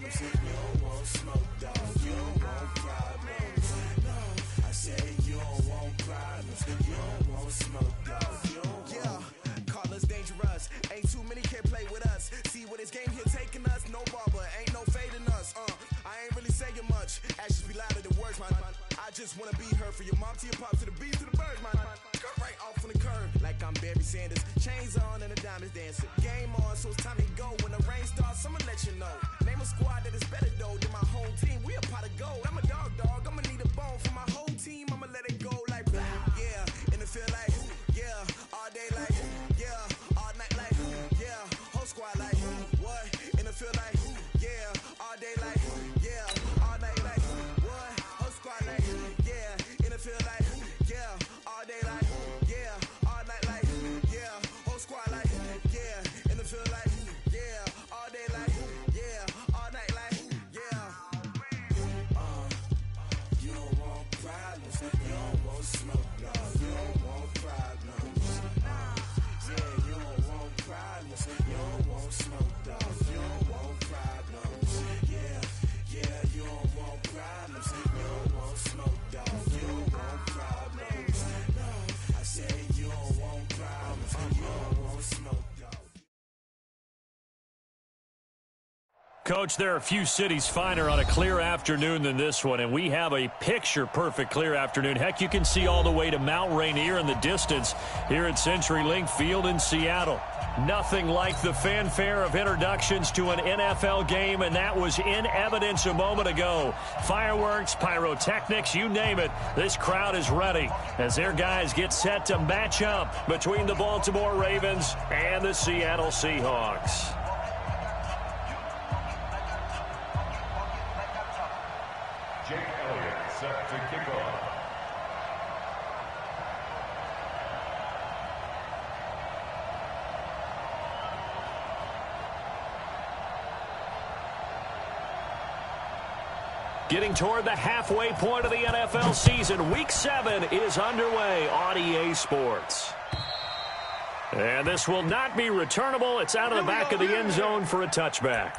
You don't want smoke, dog. You don't want problems. No, I said you don't want problems. You don't want smoke, dog. You don't want. Call us dangerous. Ain't too many can play with us. See what this game here taking us. No barber, ain't no fading us. I ain't really saying much. Actions be louder than words, man. I just wanna be heard for your mom to your pop to the beat to the birds, man. Cut right off on the curb like I'm Barry Sanders. Chains on and the diamonds dancing. Game on, so it's time to go. When the rain starts, I'ma let you know. Name a squad that is better though than my home team. We a pot of gold. I'm a dog. I'ma need a bone for my whole team. I'ma let it go like yeah. In the field like yeah. All day like yeah. All night like yeah. Whole squad like what? In the field like yeah. All day like yeah. All night like what? Whole squad like yeah. In the field like yeah. All day like yeah. All night like yeah. Whole squad like yeah. In the field like yeah. All day like yeah. All night like yeah. You don't want problems. You don't want smoke, no. You don't want problems. Yeah, you don't want problems. You don't want smoke, dog. You don't want problems. Yeah, you don't want problems. You don't want smoke, dog. You don't want problems. No, I said you don't want problems. You don't want smoke, dog. Coach, there are a few cities finer on a clear afternoon than this one, and we have a picture-perfect clear afternoon. Heck, you can see all the way to Mount Rainier in the distance here at CenturyLink Field in Seattle. Nothing like the fanfare of introductions to an NFL game, and that was in evidence a moment ago. Fireworks, pyrotechnics, you name it. This crowd is ready as their guys get set to match up between the Baltimore Ravens and the Seattle Seahawks. Set to kick off. Getting toward the halfway point of the NFL season. Week 7 is underway on EA Sports. And this will not be returnable. It's out of the back of the end zone for a touchback.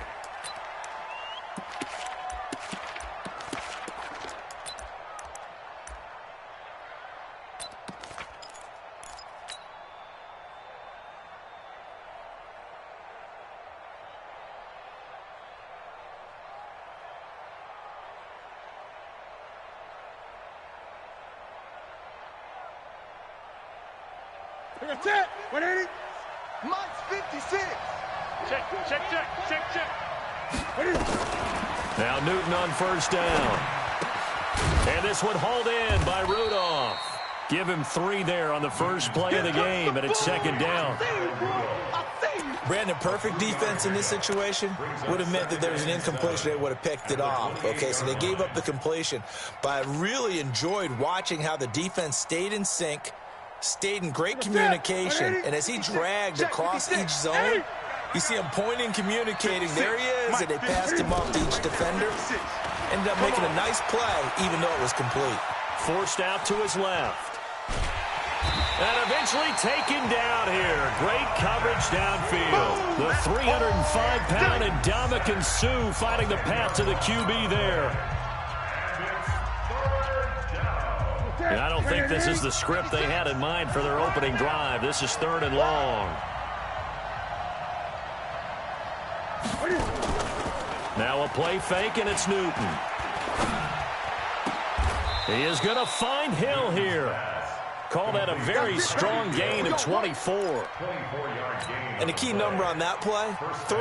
That's it. 180. Mike's 56. Check. Now Newton on first down. And this one hauled in by Rudolph. Give him 3 there on the first play of the game, and it's second down. Brandon, perfect defense in this situation would have meant that there was an incompletion. They would have picked it off. Okay, so they gave up the completion. But I really enjoyed watching how the defense stayed in sync, stayed in great communication, and as he dragged across each zone, you see him pointing, communicating. There he is, and they passed him off to each defender. Ended up making a nice play, even though it was complete. Forced out to his left. And eventually taken down here. Great coverage downfield. The 305-pound Ndamukong Suh finding the path to the QB there. And I don't think this is the script they had in mind for their opening drive. This is 3rd and long. Now a play fake, and it's Newton. He is going to find Hill here. Call that a very strong gain of 24. And the key number on that play, 3.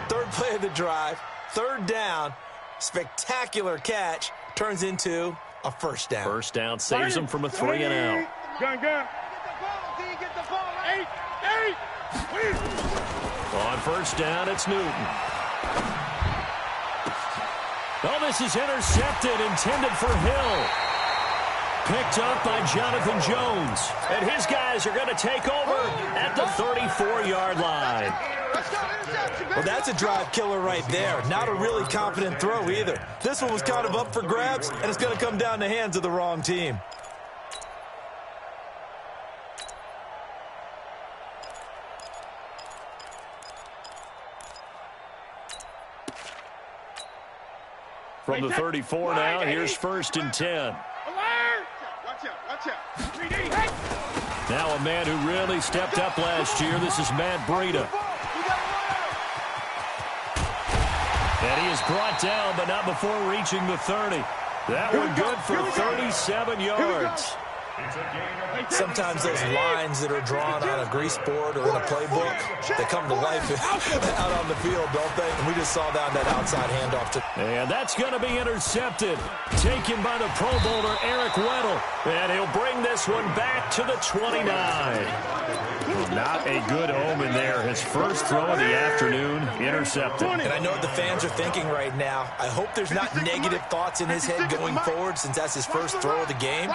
3rd play of the drive, 3rd down, spectacular catch, turns into a first down. First down saves him from a 3 and out. Gun. Get the ball. 8. On first down, it's Newton. Oh, this is intercepted, intended for Hill. Picked up by Jonathan Jones. And his guys are going to take over at the 34-yard line. Well, that's a drive killer right there. Not a really confident throw either. This one was kind of up for grabs, and it's going to come down the hands of the wrong team. From the 34 now, here's 1st and 10. Watch out. Now a man who really stepped up last year. This is Matt Breida. And he is brought down, but not before reaching the 30. That one good for 37 yards. Sometimes those lines that are drawn on a grease board or in a playbook, they come to life out on the field, don't they? And we just saw that outside handoff. And that's going to be intercepted. Taken by the Pro Bowler, Eric Weddle. And he'll bring this one back to the 29. Not a good omen there. His first throw of the afternoon, intercepted. And I know what the fans are thinking right now. I hope there's not negative thoughts in his head going forward since that's his first throw of the game.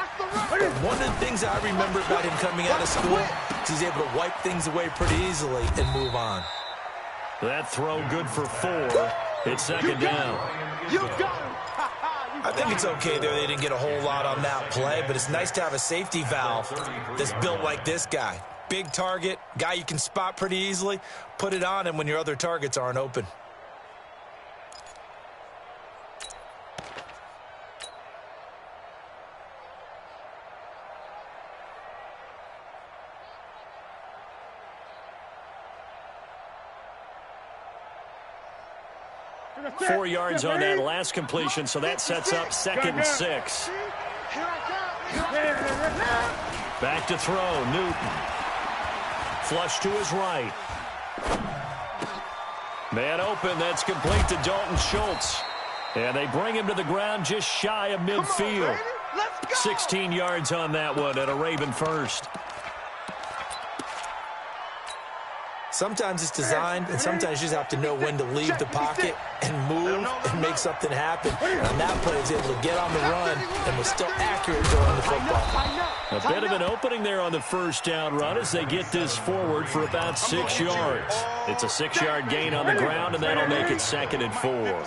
But one of the things I remember about him coming out of school is he's able to wipe things away pretty easily and move on. That throw good for 4. It's 2nd down. I think it's okay there. They didn't get a whole lot on that play, but it's nice to have a safety valve that's built like this guy. Big target, guy you can spot pretty easily. Put it on him when your other targets aren't open. Four yards on that last completion, so that sets up 2nd and 6. Back to throw, Newton. Flush to his right. Man open, that's complete to Dalton Schultz. And they bring him to the ground just shy of midfield. 16 yards on that one at a Raven first. Sometimes it's designed, and sometimes you just have to know when to leave the pocket and move and make something happen. And on that play, he was able to get on the run and was still accurate throwing the football. A bit of an opening there on the first down run as they get this forward for about 6 yards. It's a 6-yard gain on the ground, and that'll make it 2nd and 4.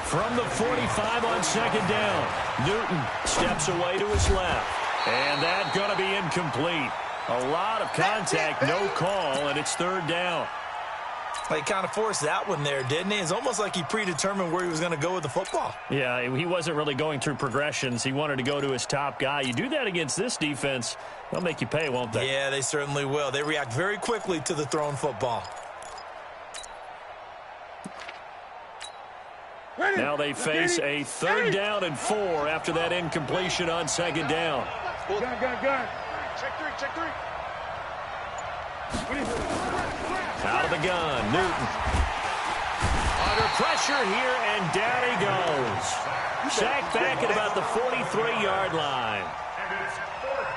From the 45 on 2nd down, Newton steps away to his left. And that's going to be incomplete. A lot of contact, no call, and it's 3rd down. Well, he kind of forced that one there, didn't he? It's almost like he predetermined where he was going to go with the football. Yeah, he wasn't really going through progressions. He wanted to go to his top guy. You do that against this defense, they'll make you pay, won't they? Yeah, they certainly will. They react very quickly to the thrown football. Now they face a 3rd down and 4 after that incompletion on 2nd down. Gun. Check 3. Out of the gun, Newton. Under pressure here, and down he goes. Sacked back at about the 43-yard line.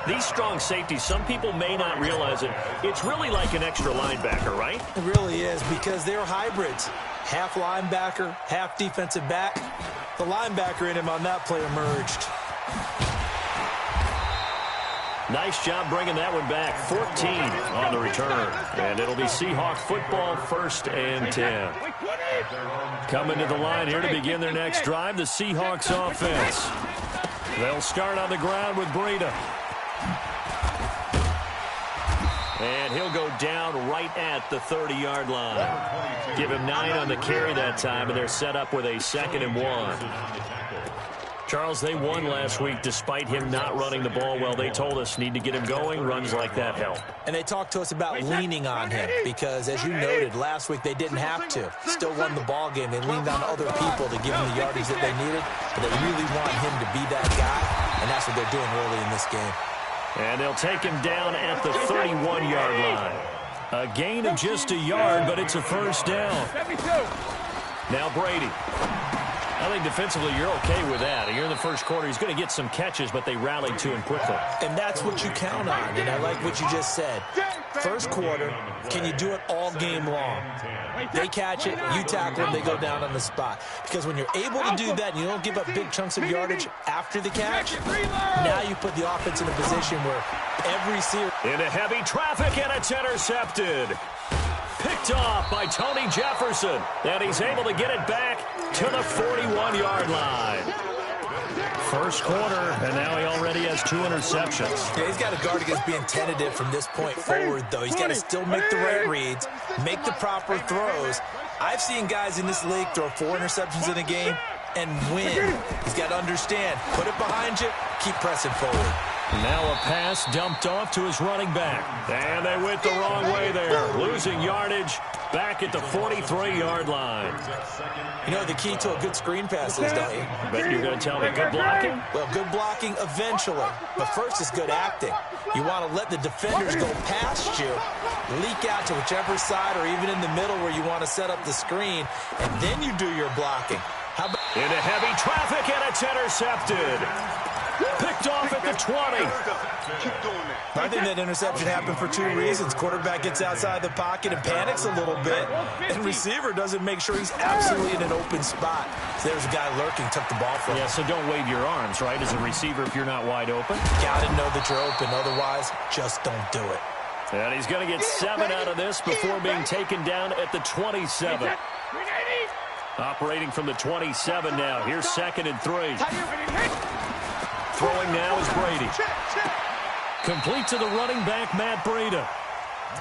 These strong safeties, some people may not realize it. It's really like an extra linebacker, right? It really is, because they're hybrids. Half linebacker, half defensive back. The linebacker in him on that play emerged. Nice job bringing that one back. 14 on the return. And it'll be Seahawk football, 1st and 10. Coming to the line here to begin their next drive, the Seahawks offense. They'll start on the ground with Breida. And he'll go down right at the 30-yard line. Give him 9 on the carry that time, and they're set up with a 2nd and 1. Charles, they won last week despite him not running the ball well. They told us need to get him going. Runs like that help. And they talked to us about leaning on him because, as you noted, last week they didn't have to. Still won the ball game. They leaned on other people to give them the yardage that they needed. But they really want him to be that guy, and that's what they're doing early in this game. And they'll take him down at the 31-yard line. A gain of just a yard, but it's a 1st down. Now Brady. I think defensively you're okay with that. You're in the first quarter. He's going to get some catches, but they rallied to him quickly. And that's what you count on, and I like what you just said. First quarter, can you do it all game long? They catch it, you tackle them, they go down on the spot. Because when you're able to do that and you don't give up big chunks of yardage after the catch, now you put the offense in a position where every series... Into heavy traffic, and it's intercepted. Picked off by Tony Jefferson, and he's able to get it back to the 41-yard line. First quarter, and now he already has 2 interceptions. Yeah, he's got to guard against being tentative from this point forward, though. He's got to still make the right reads, make the proper throws. I've seen guys in this league throw 4 interceptions in a game and win. He's got to understand, put it behind you, keep pressing forward. Now a pass dumped off to his running back. And they went the wrong way there, losing yardage back at the 43-yard line. You know the key to a good screen pass is, don't you? Bet you're going to tell me good blocking? Well, good blocking eventually, but first is good acting. You want to let the defenders go past you, leak out to whichever side or even in the middle where you want to set up the screen, and then you do your blocking. How about into heavy traffic, and it's intercepted. Picked off at the 20. I think that interception happened for 2 reasons. Quarterback gets outside the pocket and panics a little bit, and receiver doesn't make sure he's absolutely in an open spot. So there's a guy lurking, took the ball from him. Yeah, so don't wave your arms, right, as a receiver if you're not wide open. Got to know that you're open. Otherwise, just don't do it. And he's going to get 7 out of this before being taken down at the 27. Operating from the 27 now. Here's 2nd and 3. Throwing now is Brady. Complete to the running back, Matt Breida.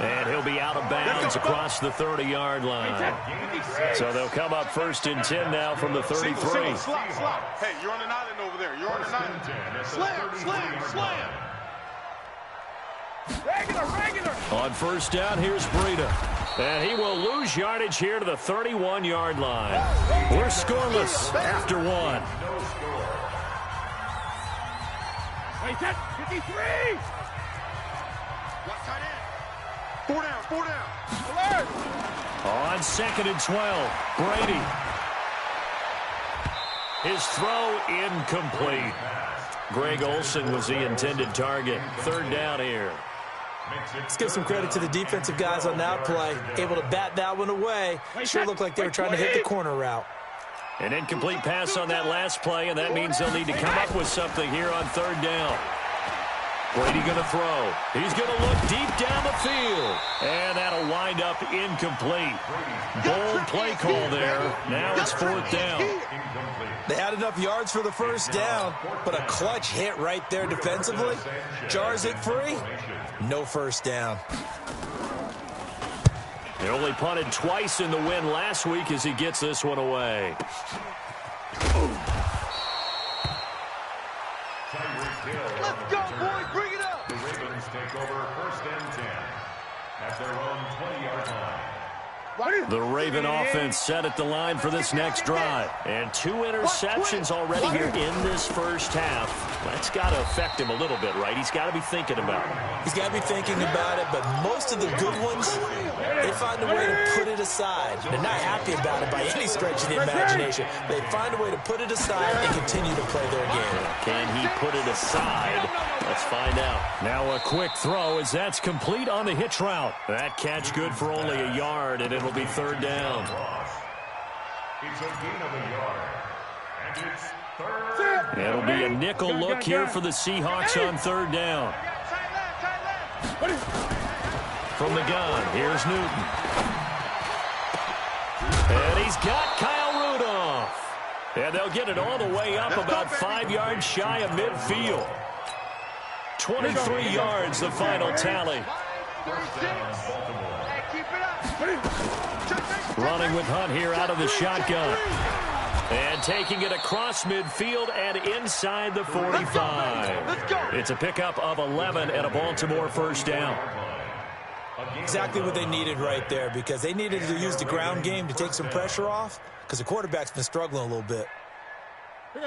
And he'll be out of bounds across the 30-yard line. So they'll come up 1st and 10 now from the 33. Hey, you're on an island over there. You're on an island. Slam. Regular. On 1st down, here's Breida. And he will lose yardage here to the 31-yard line. We're scoreless after 1. Wait, that's 53. Left tight end. 4 down. Alert. On 2nd and 12, Brady. His throw incomplete. Greg Olsen was the intended target. 3rd down here. Let's give some credit to the defensive guys on that play. Able to bat that one away. Sure looked like they were trying to hit the corner route. An incomplete pass on that last play, and that means they'll need to come up with something here on 3rd down. Brady going to throw. He's going to look deep down the field. And that'll wind up incomplete. Bold play call there. Now it's 4th down. They had enough yards for the 1st down, but a clutch hit right there defensively. Jars it free. No 1st down. He only punted twice in the win last week as he gets this one away. Let's go, boys. Bring it up. The Ravens take over 1st and 10 at their own 20-yard line. The Raven offense set at the line for this next drive. And 2 interceptions already here in this 1st half. That's got to affect him a little bit, right? He's got to be thinking about it. He's got to be thinking about it, but most of the good ones, they find a way to put it aside. They're not happy about it by any stretch of the imagination. They find a way to put it aside and continue to play their game. Can he put it aside? Let's find out. Now a quick throw as that's complete on the hitch route. That catch good for only a yard, and it'll be 3rd down. It's a gain of a yard. And it's 3rd. It'll be a nickel look here for the Seahawks on 3rd down. From the gun, here's Newton. And he's got Kyle Rudolph. And they'll get it all the way up about 5 yards shy of midfield. 23 yards, the final tally. Running with Hunt here out of the shotgun. And taking it across midfield and inside the 45. It's a pickup of 11 and a Baltimore 1st down. Exactly what they needed right there, because they needed to use the ground game to take some pressure off, because the quarterback's been struggling a little bit.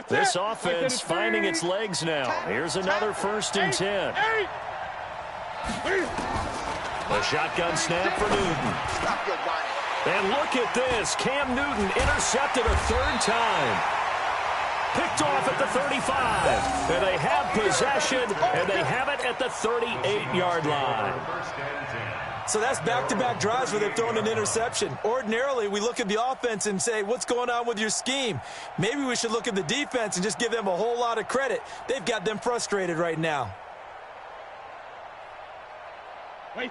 This offense finding its legs now. Here's another 1st and 10. A shotgun snap for Newton. And look at this. Cam Newton intercepted a 3rd time. Picked off at the 35. And they have possession, and they have it at the 38-yard line. So that's back-to-back drives where they've thrown an interception. Ordinarily, we look at the offense and say, what's going on with your scheme? Maybe we should look at the defense and just give them a whole lot of credit. They've got them frustrated right now.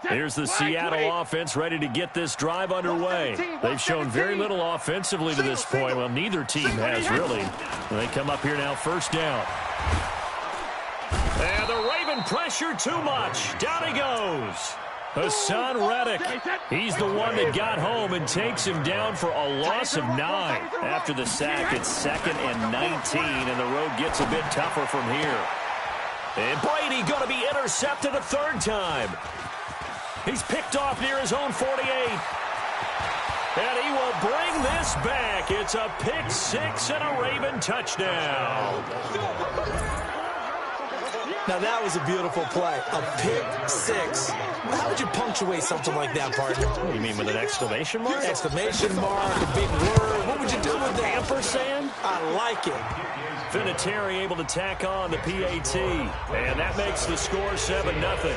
Here's the Seattle offense ready to get this drive underway. They've shown very little offensively to this point. Well, neither team has really. They come up here now, first down. And the Raven pressure too much. Down he goes. Hassan Reddick. He's the one that got home and takes him down for a loss of 9. After the sack, it's 2nd and 19, and the road gets a bit tougher from here. And Brady going to be intercepted a third time. He's picked off near his own 48. And he will bring this back. It's a pick 6 and a Raven touchdown. Now, that was a beautiful play. A pick 6. How would you punctuate something like that, partner? You mean with an exclamation mark? Exclamation mark, a big word. What would you do with that? Ampersand? I like it. Vinatieri able to tack on the PAT. And that makes the score 7-0.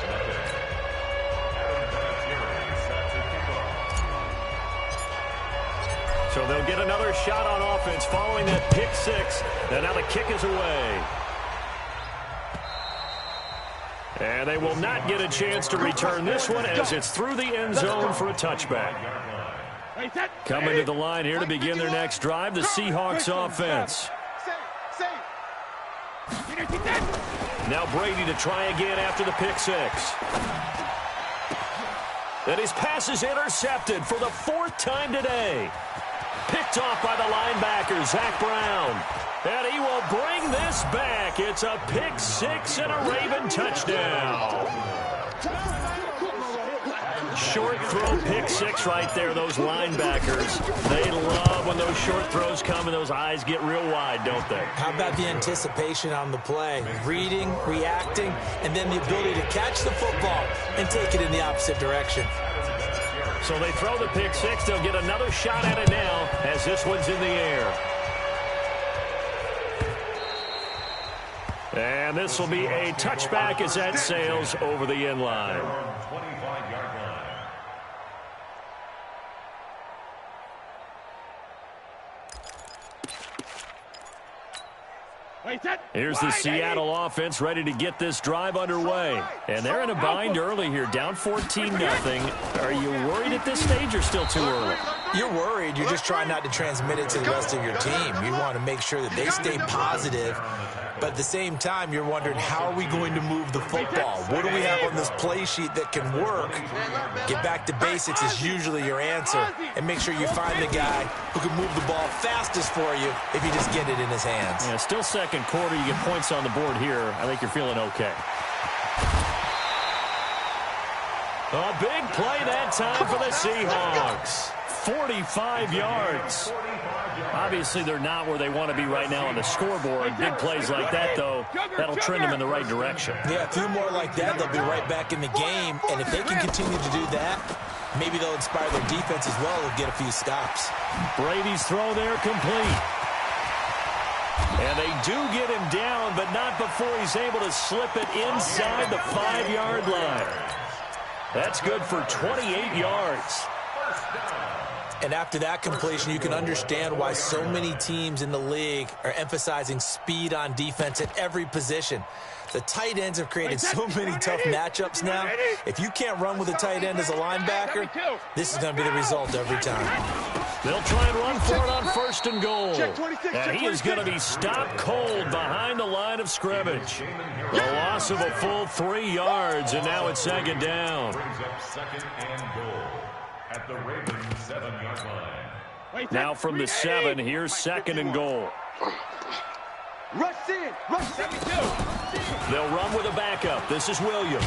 So they'll get another shot on offense following that pick 6. And now the kick is away. And they will not get a chance to return this one as it's through the end zone for a touchback. Coming to the line here to begin their next drive, the Seahawks offense. Now Brady to try again after the pick 6. And his pass is intercepted for the 4th time today. Picked off by the linebacker, Zach Brown. And he will bring this back. It's a pick 6 and a Raven touchdown. Short throw pick 6 right there, those linebackers. They love when those short throws come and those eyes get real wide, don't they? How about the anticipation on the play? Reading, reacting, and then the ability to catch the football and take it in the opposite direction. So they throw the pick 6. They'll get another shot at it now as this one's in the air. And this will be a touchback as that sails over the end line. Here's the Seattle offense ready to get this drive underway. And they're in a bind early here, down 14-0. Are you worried at this stage or still too early? You're worried. You're just trying not to transmit it to the rest of your team. You want to make sure that they stay positive. But at the same time, you're wondering, how are we going to move the football? What do we have on this play sheet that can work? Get back to basics is usually your answer. And make sure you find the guy who can move the ball fastest for you if you just get it in his hands. Yeah, still second quarter. You get points on the board here. I think you're feeling okay. A big play that time for the Seahawks. 45 yards. Obviously, they're not where they want to be right now on the scoreboard. Big plays like that, though, that'll trend them in the right direction. Yeah, a few more like that, they'll be right back in the game. And if they can continue to do that, maybe they'll inspire their defense as well and get a few stops. Brady's throw there complete. And they do get him down, but not before he's able to slip it inside the 5-yard line. That's good for 28 yards. And after that completion, you can understand why so many teams in the league are emphasizing speed on defense at every position. The tight ends have created so many tough matchups now. If you can't run with a tight end as a linebacker, this is going to be the result every time. They'll try and run for it on 1st and goal. And he is going to be stopped cold behind the line of scrimmage. The loss of a full 3 yards, and now it's 2nd down. Brings up 2nd and goal at the Ravens 7-yard line. Now from the 7, here's 2nd and goal. Rush in, rush 72. They'll run with a backup. This is Williams.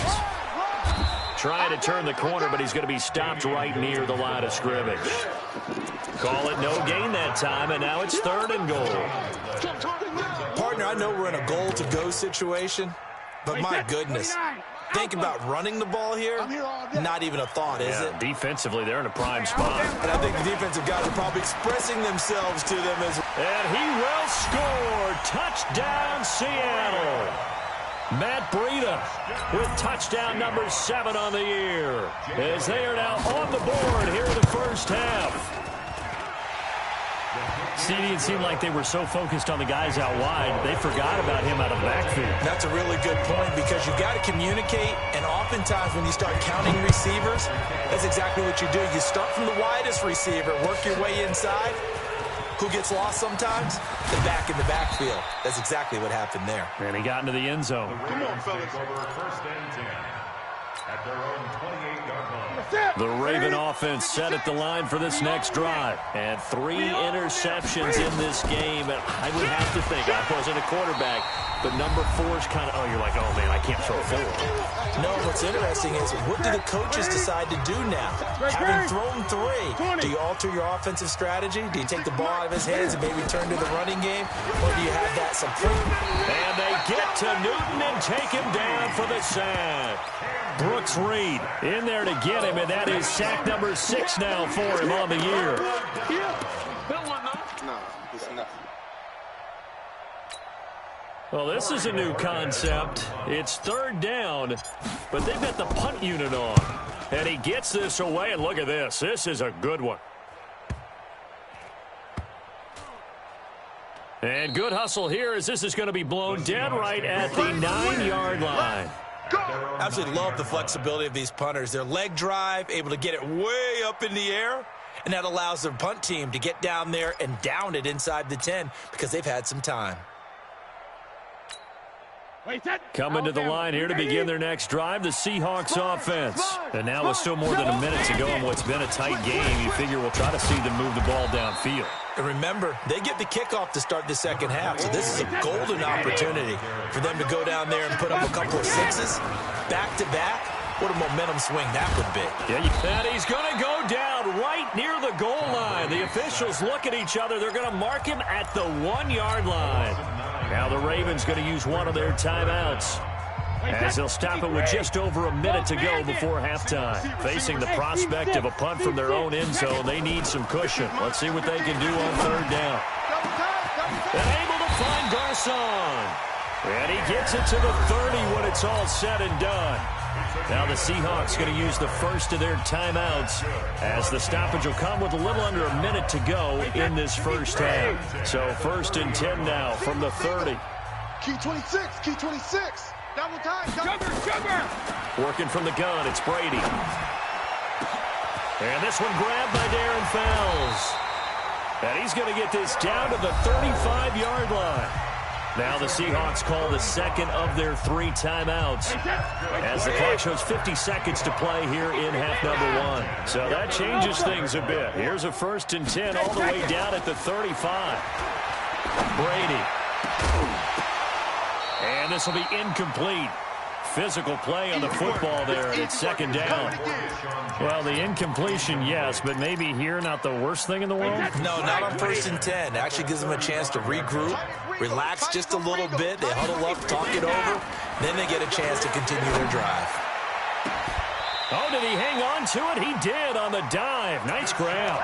Trying to turn the corner, but he's going to be stopped right near the line of scrimmage. Call it no gain that time, and now it's 3rd and goal. Partner, I know we're in a goal-to-go situation, but my goodness, think about running the ball here. Not even a thought, is it? Defensively, they're in a prime spot. And I think the defensive guys are probably expressing themselves to them as well. And he will score. Touchdown, Seattle. Matt Breida with touchdown number 7 on the year, as they are now on the board here in the first half. CD, it seemed like they were so focused on the guys out wide, they forgot about him out of the backfield. That's a really good point because you've got to communicate, and oftentimes when you start counting receivers, that's exactly what you do. You start from the widest receiver, work your way inside. Who gets lost sometimes? The back in the backfield. That's exactly what happened there. And he got into the end zone. Come on, fellas. Over first and 10 at their own 28-yard line. The Raven offense set at the line for this next drive. And 3 interceptions in this game. And I would have to think, I wasn't a quarterback, but number 4's kind of, you're like, oh, man, I can't throw 4. No, what's interesting is what do the coaches decide to do now? Having thrown 3, do you alter your offensive strategy? Do you take the ball out of his hands and maybe turn to the running game? Or do you have that support? And they get to Newton and take him down for the sack. Brooks Reed in there to get him, and that is sack number 6 now for him on the year. No, it's nothing. Well, this is a new concept. It's 3rd down, but they've got the punt unit on. And he gets this away, and look at this. This is a good one. And good hustle here as this is going to be blown dead right at the 9-yard line. Absolutely love the flexibility of these punters. Their leg drive, able to get it way up in the air, and that allows their punt team to get down there and down it inside the 10 because they've had some time. Coming to the line here to begin their next drive, the Seahawks offense. And now with still more than a minute to go in what's been a tight game, you figure we'll try to see them move the ball downfield. And remember, they get the kickoff to start the second half, so this is a golden opportunity for them to go down there and put up a couple of 6s back-to-back. What a momentum swing that would be. And he's going to go down right near the goal line. The officials look at each other. They're going to mark him at the 1-yard line. Now the Ravens going to use one of their timeouts as they'll stop it with just over a minute to go before halftime. Facing the prospect of a punt from their own end zone, they need some cushion. Let's see what they can do on 3rd down. And able to find Garcon. And he gets it to the 30 when it's all said and done. Now the Seahawks going to use the first of their timeouts as the stoppage will come with a little under a minute to go in this first half. So 1st and 10 now from the 30. Key 26, key 26. Double time, sugar. Working from the gun, it's Brady. And this one grabbed by Darren Fells. And he's going to get this down to the 35-yard line. Now the Seahawks call the second of their 3 timeouts as the clock shows 50 seconds to play here in half number 1. So that changes things a bit. Here's a 1st and 10 all the way down at the 35. Brady. And this will be incomplete. Physical play on the football there, and it's 2nd down. Well, the incompletion, yes, but maybe here not the worst thing in the world? No, not on 1st and 10. It actually gives them a chance to regroup, relax just a little bit. They huddle up, talk it over. Then they get a chance to continue their drive. Oh, did he hang on to it? He did on the dive. Nice grab.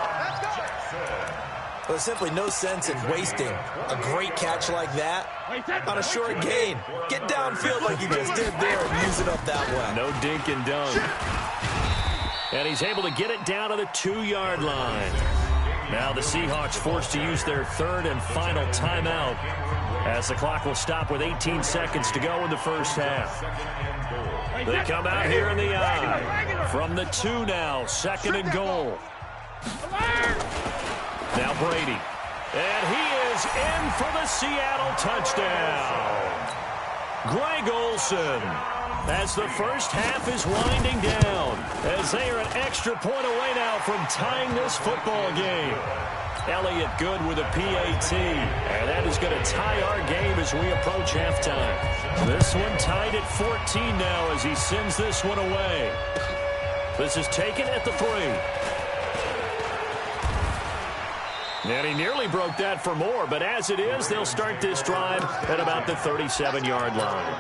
There's simply no sense in wasting a great catch like that on a short gain. Get downfield like you just did there and use it up that way. No dink and dunk. And he's able to get it down to the 2-yard line. Now the Seahawks forced to use their 3rd and final timeout as the clock will stop with 18 seconds to go in the first half. They come out here in the eye. From the 2 now, 2nd and goal. Now Brady. And he is in for the Seattle touchdown. Greg Olsen, as the first half is winding down, as they are an extra point away now from tying this football game. Elliott Good with a PAT, and that is going to tie our game as we approach halftime. This one tied at 14 now as he sends this one away. This is taken at the 3. And he nearly broke that for more, but as it is, they'll start this drive at about the 37-yard line.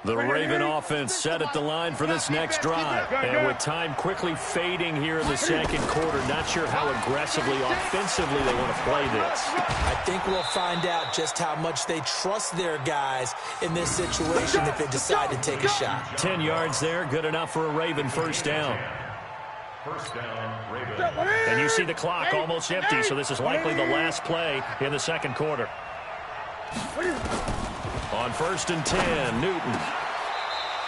The Raven offense set at the line for this next drive. And with time quickly fading here in the second quarter, not sure how aggressively, offensively they want to play this. I think we'll find out just how much they trust their guys in this situation if they decide to take a shot. 10 yards there, good enough for a Raven first down. First down, Raven. And you see the clock almost empty, so this is likely the last play in the second quarter. On 1st and 10, Newton.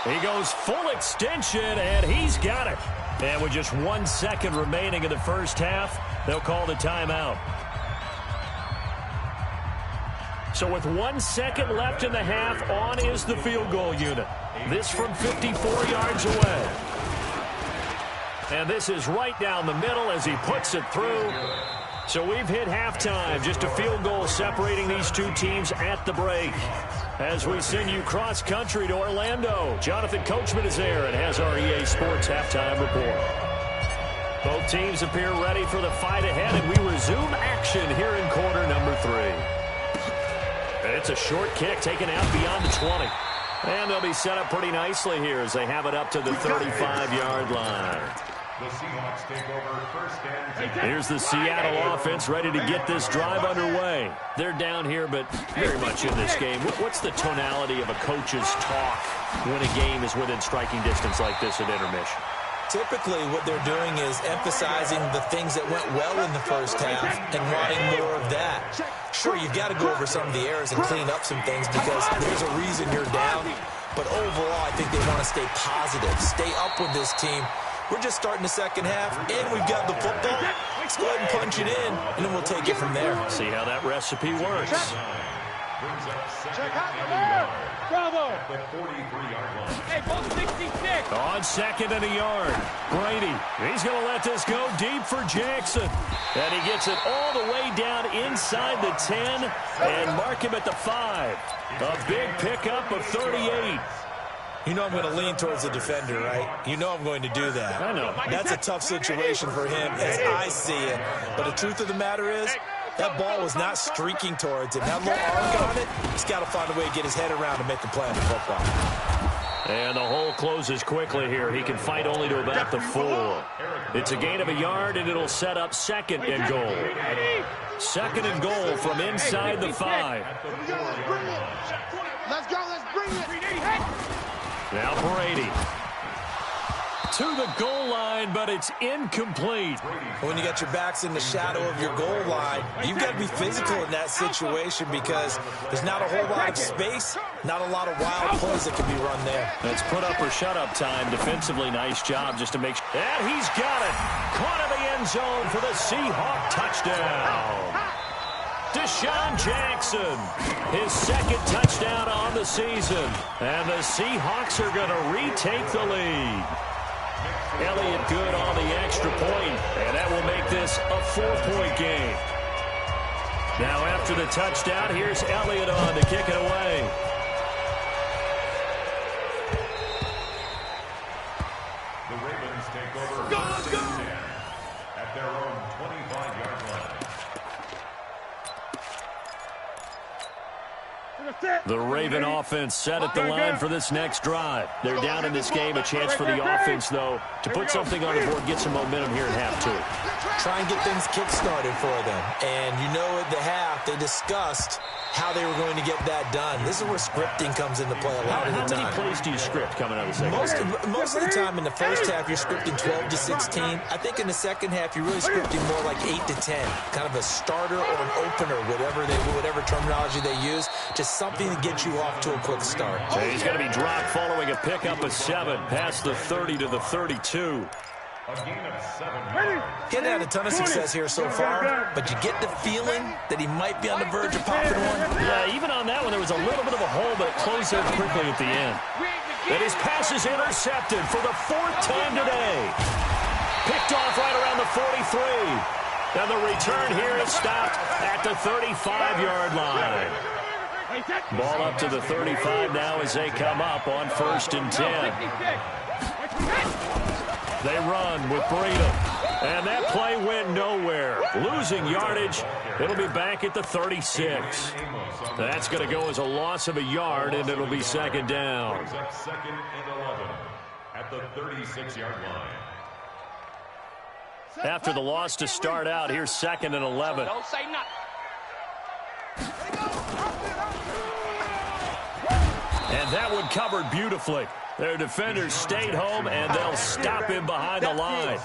He goes full extension, and he's got it. And with just 1 second remaining in the first half, they'll call the timeout. So with 1 second left in the half, on is the field goal unit. This from 54 yards away. And this is right down the middle as he puts it through. So we've hit halftime. Just a field goal separating these two teams at the break. As we send you cross-country to Orlando, Jonathan Coachman is there and has our EA Sports halftime report. Both teams appear ready for the fight ahead, and we resume action here in quarter number 3. And it's a short kick taken out beyond the 20. And they'll be set up pretty nicely here as they have it up to the 35-yard line. The Seahawks take over 1st and 10. Here's the Seattle offense ready to get this drive underway. They're down here, but very much in this game. What's the tonality of a coach's talk when a game is within striking distance like this at intermission? Typically, what they're doing is emphasizing the things that went well in the first half and wanting more of that. Sure, you've got to go over some of the errors and clean up some things because there's a reason you're down. But overall, I think they want to stay positive, stay up with this team. We're just starting the second half, and we've got the football. Let's go ahead and punch it in, and then we'll take it from there. See how that recipe works. Brings up second Bravo! at the 43-yard line. Hey, ball 66. On 2nd and a yard, Brady. He's going to let this go deep for Jackson. And he gets it all the way down inside the 10 and mark him at the 5. A big pickup of 38. You know I'm going to lean towards the defender, right? You know I'm going to do that. I know. That's a tough situation for him as I see it. But the truth of the matter is, that ball was not streaking towards him. That little arc on it, he's got to find a way to get his head around and make a play on the football. And the hole closes quickly here. He can fight only to about the 4. It's a gain of a yard, and it'll set up 2nd and goal. 2nd and goal from inside the 5. Let's go, let's bring it. Now Brady to the goal line, but it's incomplete. When you got your backs in the shadow of your goal line, you've got to be physical in that situation because there's not a whole lot of space, not a lot of wild plays that can be run there. That's put up or shut up time. Defensively, nice job just to make sure. And he's got it. Caught in the end zone for the Seahawk touchdown. Deshaun Jackson, his 2nd touchdown on the season. And the Seahawks are going to retake the lead. Elliott good on the extra point, and that will make this a 4-point game. Now after the touchdown, here's Elliott on to kick it away. The Ravens take over 1st and 10 at their own 25-yard line. The Raven offense set at the line for this next drive. They're down in this game. A chance for the offense, though, to put something on the board, get some momentum here in half 2. Try and get things kick-started for them. And you know at the half, they discussed how they were going to get that done. This is where scripting comes into play a lot of the time. How many plays do you script coming out of the second half? Most of the time in the first half, you're scripting 12 to 16. I think in the second half, you're really scripting more like 8 to 10. Kind of a starter or an opener, whatever terminology they use. Just something to get you off to a quick start. So he's going to be dropped following a pickup of 7 past the 30 to the 32. A gain of 7 yards. Getting had a ton of success here so far, but you get the feeling that he might be on the verge of popping one. Yeah, even on that one, there was a little bit of a hole, but it closed out quickly at the end. And his pass is intercepted for the 4th time today. Picked off right around the 43. And the return here is stopped at the 35-yard line. Ball up to the 35 now as they come up on 1st and 10. They run with Breda. And that play went nowhere. Losing yardage. It'll be back at the 36. That's going to go as a loss of a yard, and it'll be second down. Second and 11 at the 36-yard line. After the loss to start out, here's second and 11. Don't say nothing. And that one covered beautifully. Their defenders stayed home, and they'll stop him behind the line.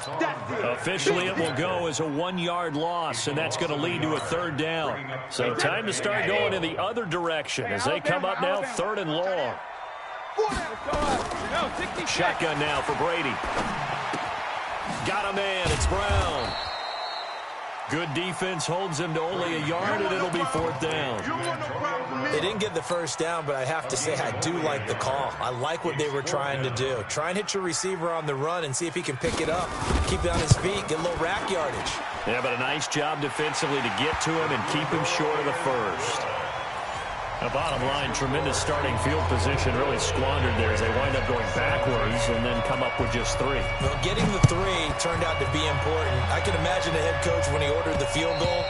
Officially, it will go as a 1-yard loss, and that's going to lead to a third down. So time to start going in the other direction as they come up now, third and long. Shotgun now for Brady. Got a man. It's Brown. Good defense holds him to only a yard, and it'll be fourth down. They didn't get the first down, but I have to say I do like the call. I like what they were trying to do. Try and hit your receiver on the run and see if he can pick it up. Keep it on his feet, get a little rack yardage. Yeah, but a nice job defensively to get to him and keep him short of the first. Now, bottom line, tremendous starting field position, really squandered there as they wind up going backwards and then come up with just 3. Well, getting the 3 turned out to be important. I can imagine the head coach when he ordered the field goal.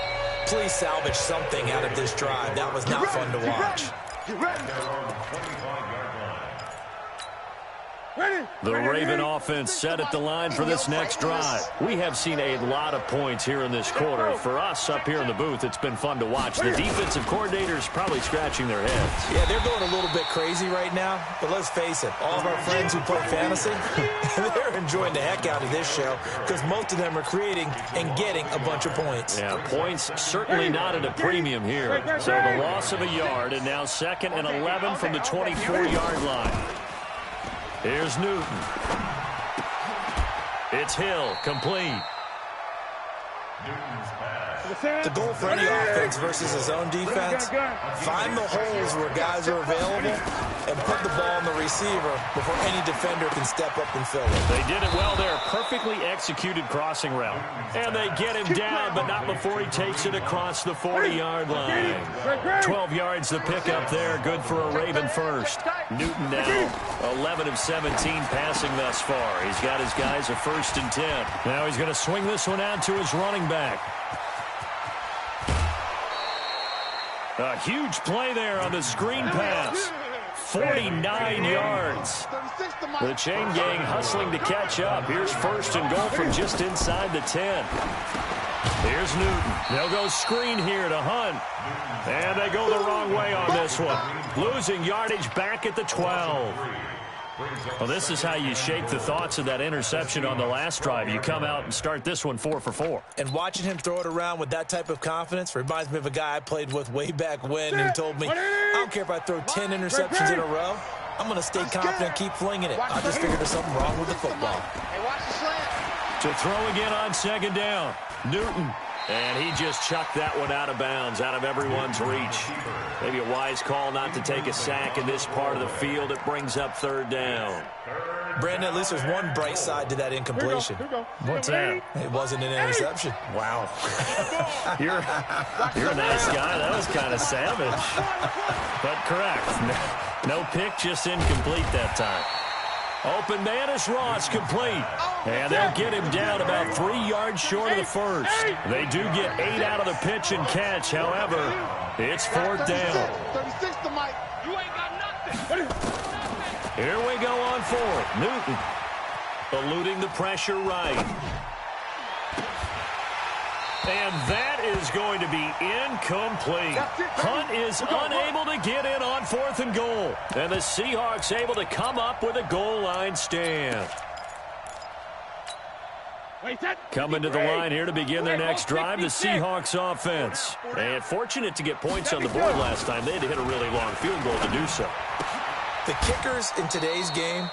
Please salvage something out of this drive. That was not fun to watch. The Raven offense set at the line for this next drive. We have seen a lot of points here in this quarter. For us up here in the booth, it's been fun to watch. The defensive coordinators probably scratching their heads. Yeah, they're going a little bit crazy right now, but let's face it, all of our friends who play fantasy, they're enjoying the heck out of this show because most of them are creating and getting a bunch of points. Yeah, points certainly not at a premium here. So the loss of a yard, and now second and 11 from the 24-yard line. Here's Newton. It's Hill, complete. The goal for any offense versus his own defense, find the holes where guys are available and put the ball on the receiver before any defender can step up and fill it. They did it well there. Perfectly executed crossing route. And they get him down, but not before he takes it across the 40-yard line. 12 yards to pick up there. Good for a Raven first. Newton now 11 of 17 passing thus far. He's got his guys a 1st and 10. Now he's going to swing this one out to his running back. A huge play there on the screen pass. 49 yards. The chain gang hustling to catch up. Here's 1st and goal from just inside the 10. Here's Newton. They'll go screen here to Hunt. And they go the wrong way on this one. Losing yardage back at the 12. Well, this is how you shake the thoughts of that interception on the last drive. You come out and start this one 4 for 4. And watching him throw it around with that type of confidence reminds me of a guy I played with way back when who told me, I don't care if I throw 10 interceptions in a row. I'm going to stay confident and keep flinging it. I just figured there's something wrong with the football. To throw again on second down. Newton. And he just chucked that one out of bounds, out of everyone's reach. Maybe a wise call not to take a sack in this part of the field. It brings up third down. Brandon, at least there's one bright side to that incompletion. What's that? It wasn't an interception. Wow. You're a nice guy. That was kind of savage. But correct. No pick, just incomplete that time. Open man is Ross, complete. And they'll get him down about 3 yards short of the first. They do get 8 out of the pitch and catch. However, it's 4th down. 36 to Mike. You ain't got nothing. Here we go on 4th. Newton eluding the pressure right. And that is going to be incomplete. Hunt is unable to get in on 4th and goal. And the Seahawks able to come up with a goal line stand. Coming to the line here to begin their next drive, the Seahawks offense. And fortunate to get points on the board last time. They had to hit a really long field goal to do so. The kickers in today's game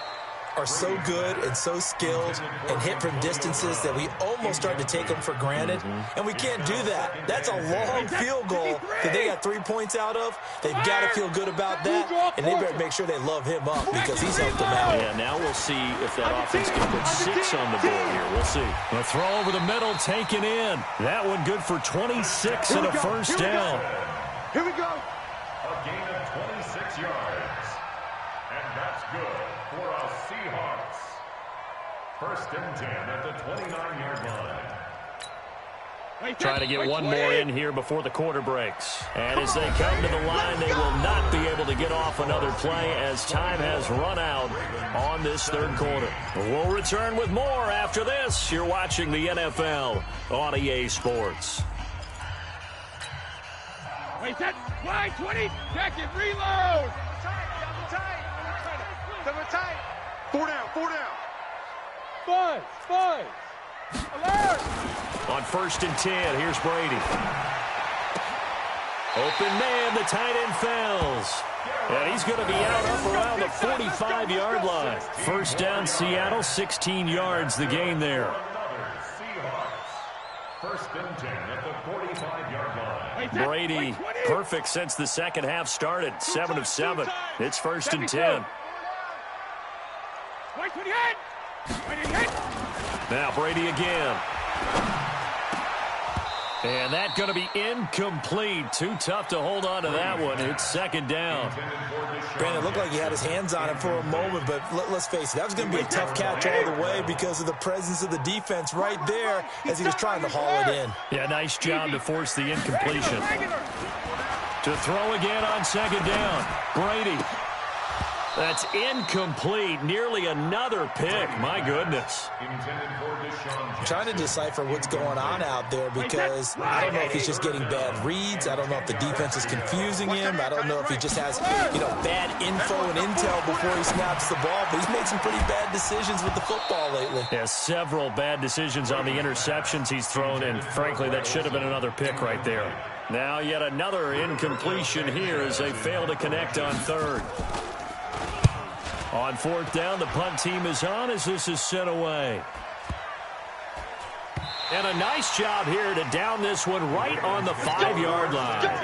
are so good and so skilled and hit from distances that we almost start to take them for granted. And we can't do that. That's a long field goal that they got 3 points out of. They've got to feel good about that, and they better make sure they love him up because he's helped them out. Yeah, now we'll see if that offense can put 6 on the board here. We'll see. The throw over the middle taken in. That one good for 26 and a first down. Here we go. A gain of 26 yards. And that's good for our Seahawks. First and 10 at the 29-yard line. Trying to get one more in here before the quarter breaks. And as they come to the line, they will not be able to get off another play as time has run out on this third quarter. We'll return with more after this. You're watching the NFL on EA Sports. Wait, set, wide, 20, check it, reload. Double tight. 4 down, 4 down. Five. Alert. On first and 10, here's Brady. Open man, the tight end fails. And he's going to be out up around the 45-yard line. First down, Seattle, 16 yards the gain there. First and 10 at the 45-yard line. Brady, perfect since the second half started. 7 of 7. It's first and 10. Now Brady again. And that's going to be incomplete. Too tough to hold on to that one. It's second down. Brandon, it looked like he had his hands on it for a moment, but let's face it, that was going to be a tough catch all the way because of the presence of the defense right there as he was trying to haul it in. Yeah, nice job to force the incompletion. To throw again on second down. Brady. That's incomplete. Nearly another pick. My goodness. I'm trying to decipher what's going on out there because I don't know if he's just getting bad reads. I don't know if the defense is confusing him. I don't know if he just has, bad info and intel before he snaps the ball. But he's made some pretty bad decisions with the football lately. Yeah, several bad decisions on the interceptions he's thrown, and frankly, that should have been another pick right there. Now yet another incompletion here as they fail to connect on third. On fourth down, the punt team is on as this is sent away. And a nice job here to down this one right on the 5-yard line.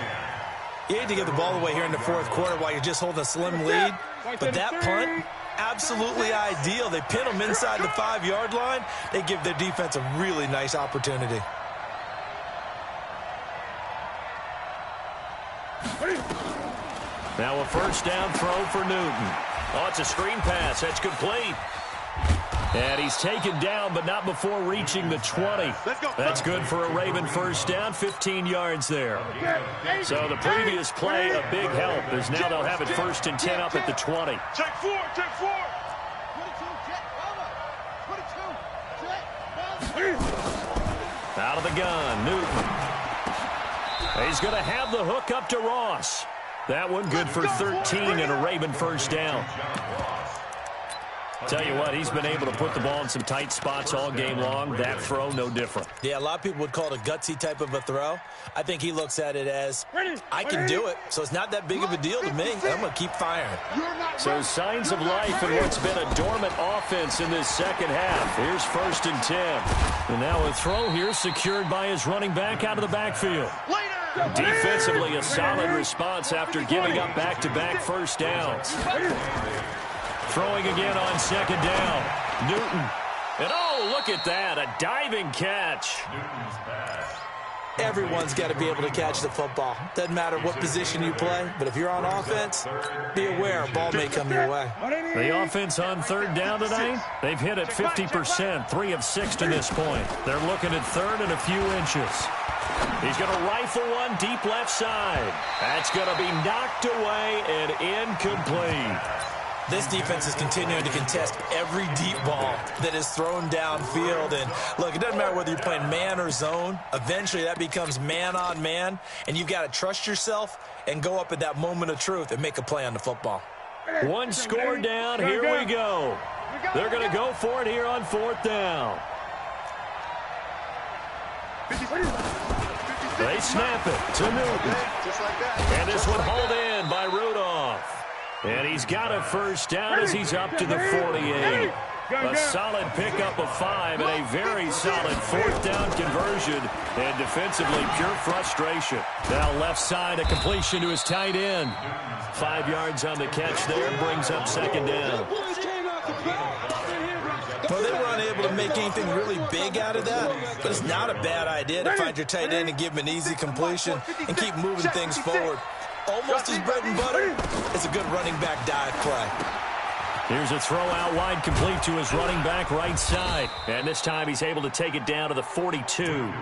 You hate to get the ball away here in the fourth quarter while you're just holding a slim lead, but that punt, absolutely ideal. They pin them inside the 5-yard line. They give their defense a really nice opportunity. Now a first down throw for Newton. Oh, it's a screen pass. That's complete. And he's taken down, but not before reaching the 20. That's good for a Raven first down, 15 yards there. So the previous play, a big help, as now they'll have it first and 10 up at the 20. Check 4, check 4. Out of the gun, Newton. He's going to have the hook up to Ross. That one good for 13 and a Raven first down. Tell you what, he's been able to put the ball in some tight spots all game long. That throw, no different. Yeah, a lot of people would call it a gutsy type of a throw. I think he looks at it as, I can do it, so it's not that big of a deal to me. I'm going to keep firing. So signs of life in what's been a dormant offense in this second half. Here's first and 10. And now a throw here secured by his running back out of the backfield. Defensively, a solid response after giving up back-to-back first downs. Throwing again on second down. Newton. And oh, look at that. A diving catch. Everyone's got to be able to catch the football. Doesn't matter what position you play, but if you're on offense, be aware a ball may come your way. The offense on third down tonight, they've hit it 50%, 3 of 6 to this point. They're looking at third and a few inches. He's going to rifle one deep left side. That's going to be knocked away and incomplete. This defense is continuing to contest every deep ball that is thrown downfield. And, look, it doesn't matter whether you're playing man or zone. Eventually, that becomes man-on-man, and you've got to trust yourself and go up at that moment of truth and make a play on the football. One score down. Here we go. They're going to go for it here on fourth down. They snap it to Newton. And this one hauled in by Rudolph. And he's got a first down as he's up to the 48. A solid pickup of 5 and a very solid fourth down conversion. And defensively, pure frustration. Now left side, a completion to his tight end. 5 yards on the catch there, brings up second down. Well, they were unable to make anything really big out of that, but it's not a bad idea to find your tight end and give him an easy completion and keep moving things forward. Almost his bread and butter. It's a good running back dive play. Here's a throw out wide, complete to his running back right side. And this time he's able to take it down to the 42.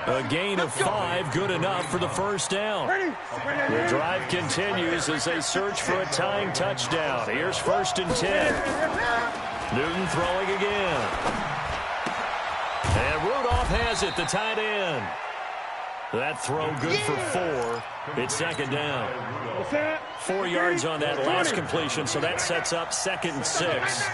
A gain of 5, good enough for the first down. The drive continues as they search for a tying touchdown. Here's 1st and 10. Newton throwing again. And Rudolph has it, the tight end. That throw good for 4. It's 2nd down. 4 yards on that last completion, so that sets up 2nd and 6.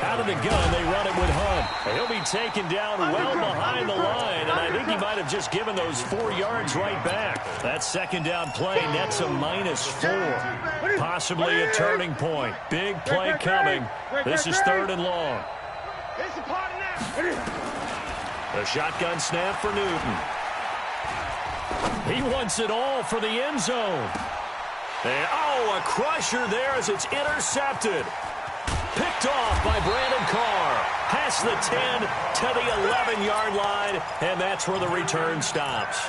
Out of the gun, they run it with Hunt. He'll be taken down well behind the line, and I think he might have just given those 4 yards right back. That 2nd down play nets a -4. Possibly a turning point. Big play coming. This is 3rd and long. A shotgun snap for Newton. He wants it all for the end zone. And, a crusher there as it's intercepted. Picked off by Brandon Carr. Past the 10 to the 11-yard line, and that's where the return stops.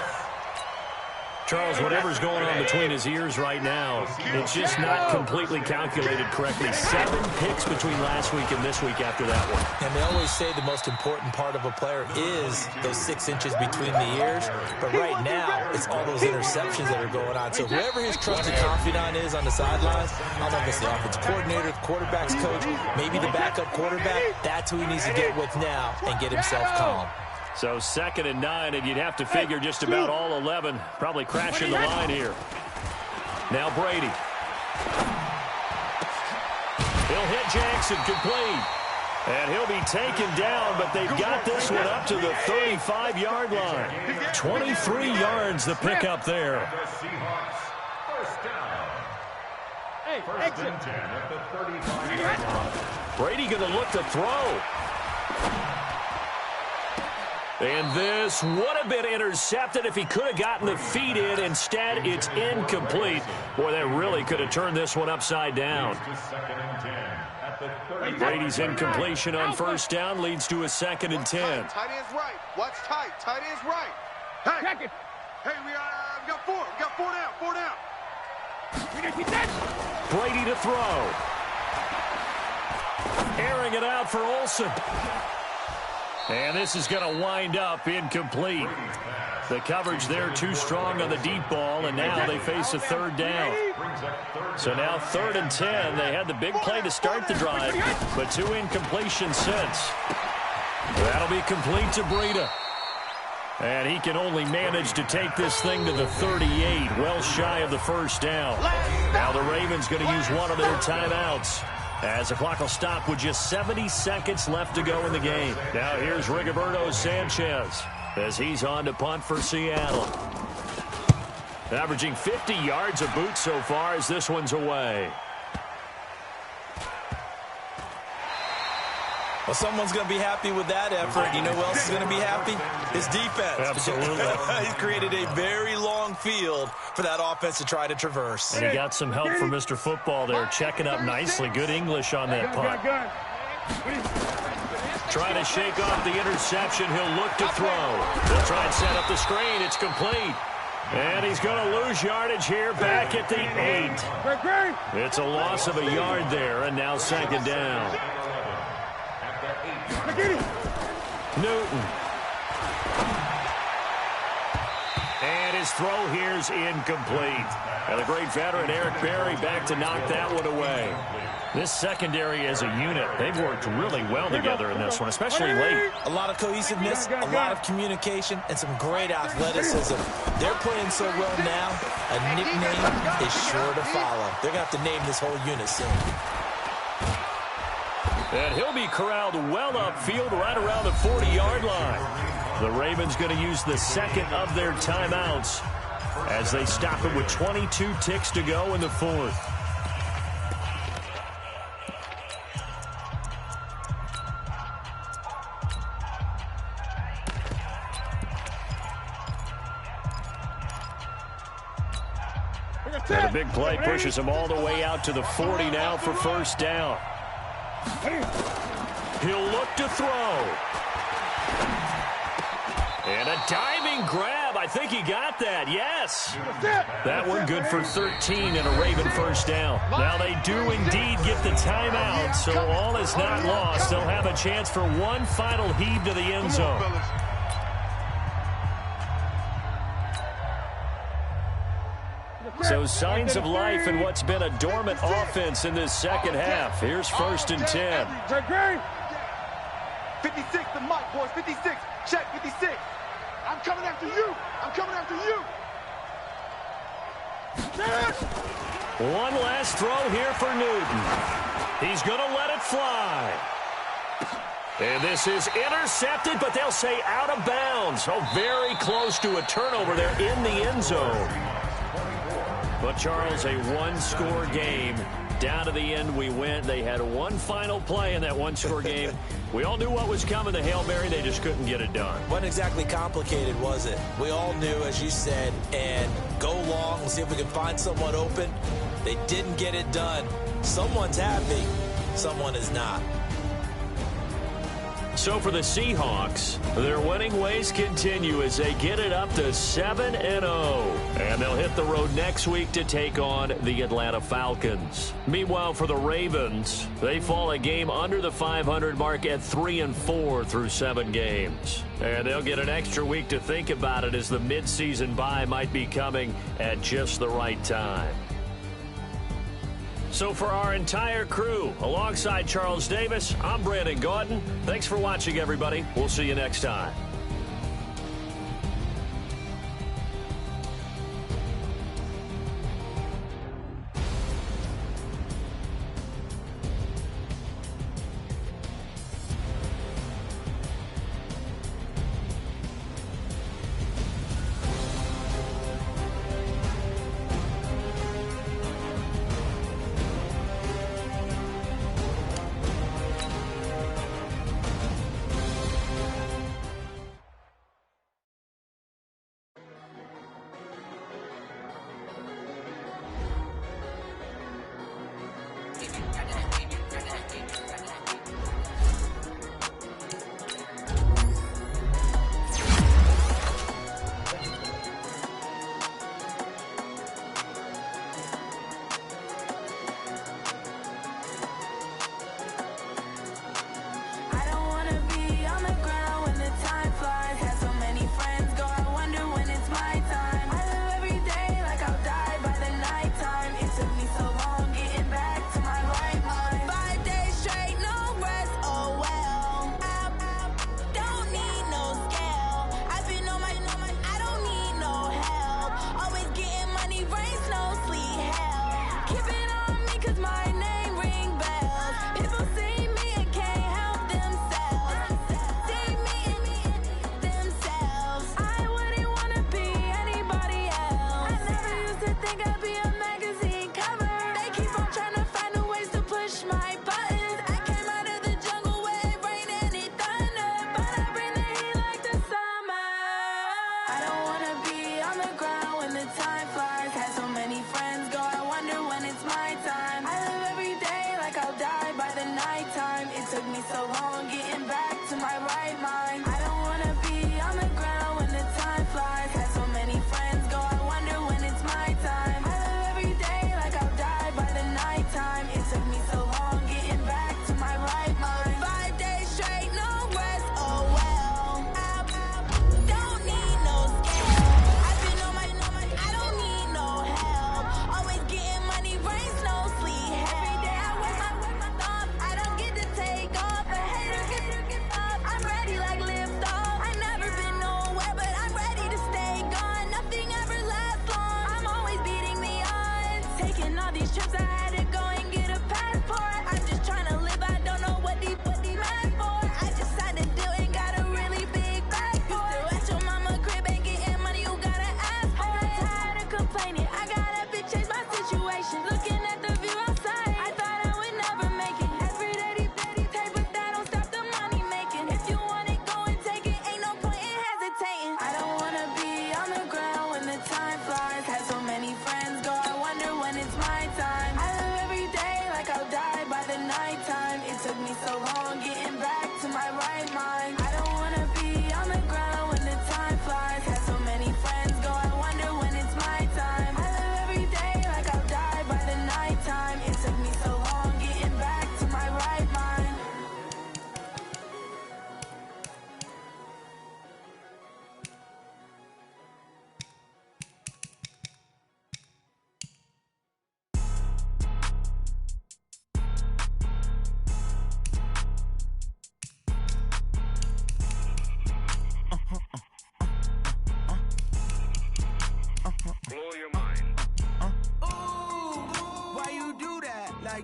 Charles, whatever's going on between his ears right now, it's just not completely calculated correctly. 7 picks between last week and this week after that one. And they always say the most important part of a player is those 6 inches between the ears. But right now, it's all those interceptions that are going on. So whoever his trusted confidant is on the sidelines, I don't know if it's the offensive coordinator, the quarterback's coach, maybe the backup quarterback, that's who he needs to get with now and get himself calm. So 2nd and 9, and you'd have to figure just about all 11 probably crashing the line here. Now Brady. He'll hit Jackson, complete. And he'll be taken down, but they've got this one up to the 35-yard line. 23 yards the pickup there. First and 10 at the 35-yard line. Brady going to look to throw. And this would have been intercepted if he could have gotten the feet in. Instead, it's incomplete. Boy, that really could have turned this one upside down. Brady's incompletion on 1st down leads to a 2nd and 10. Tight end's right. Watch tight. Tight end's right. Hey, Check it. Hey, we got 4. We got 4 down. 4 down. Brady to throw. Airing it out for Olsen. And this is going to wind up incomplete. The coverage there too strong on the deep ball, and now they face a 3rd down. So now 3rd and 10. They had the big play to start the drive, but 2 incompletions since. That'll be complete to Breida. And he can only manage to take this thing to the 38, well shy of the 1st down. Now the Ravens going to use one of their timeouts, as the clock will stop with just 70 seconds left to go in the game. Now here's Rigoberto Sanchez as he's on to punt for Seattle. Averaging 50 yards a boot so far as this one's away. Well, someone's going to be happy with that effort. You know who else is going to be happy? His defense. Absolutely. He's created a very long field for that offense to try to traverse. And he got some help from Mr. Football there, checking up nicely. Good English on that punt. Trying to shake off the interception. He'll look to throw. They'll try and set up the screen. It's complete. And he's going to lose yardage here back at the 8. It's a loss of a yard there, and now 2nd down. Newton. And his throw here's incomplete. And the great veteran Eric Berry back to knock that one away. This secondary as a unit, they've worked really well together in this one, especially late. A lot of cohesiveness, a lot of communication, and some great athleticism. They're playing so well now, a nickname is sure to follow. They're going to have to name this whole unit soon. And he'll be corralled well upfield right around the 40-yard line. The Ravens going to use the 2nd of their timeouts as they stop it with 22 ticks to go in the 4th. And a big play pushes him all the way out to the 40 now for 1st down. He'll look to throw. And a diving grab I think he got that. Yes. That one good for 13 and a Raven first down. Now they do indeed get the timeout, so all is not lost. They'll have a chance for one final heave to the end zone. So signs of life in what's been a dormant offense in this second half. Here's 1st and 10. 56, the mic, boys. 56. Check, 56. I'm coming after you. I'm coming after you. One last throw here for Newton. He's going to let it fly. And this is intercepted, but they'll say out of bounds. Oh, very close to a turnover there in the end zone. But, Charles, a one-score game. Down to the end we went. They had one final play in that one-score game. We all knew what was coming, the Hail Mary. They just couldn't get it done. Wasn't exactly complicated, was it? We all knew, as you said, and go long and see if we can find someone open. They didn't get it done. Someone's happy. Someone is not. So for the Seahawks, their winning ways continue as they get it up to 7-0. And they'll hit the road next week to take on the Atlanta Falcons. Meanwhile, for the Ravens, they fall a game under the 500 mark at 3-4 through 7 games. And they'll get an extra week to think about it as the midseason bye might be coming at just the right time. So for our entire crew, alongside Charles Davis, I'm Brandon Gaudin. Thanks for watching, everybody. We'll see you next time. Time flies, had so many friends go, I wonder when it's my time.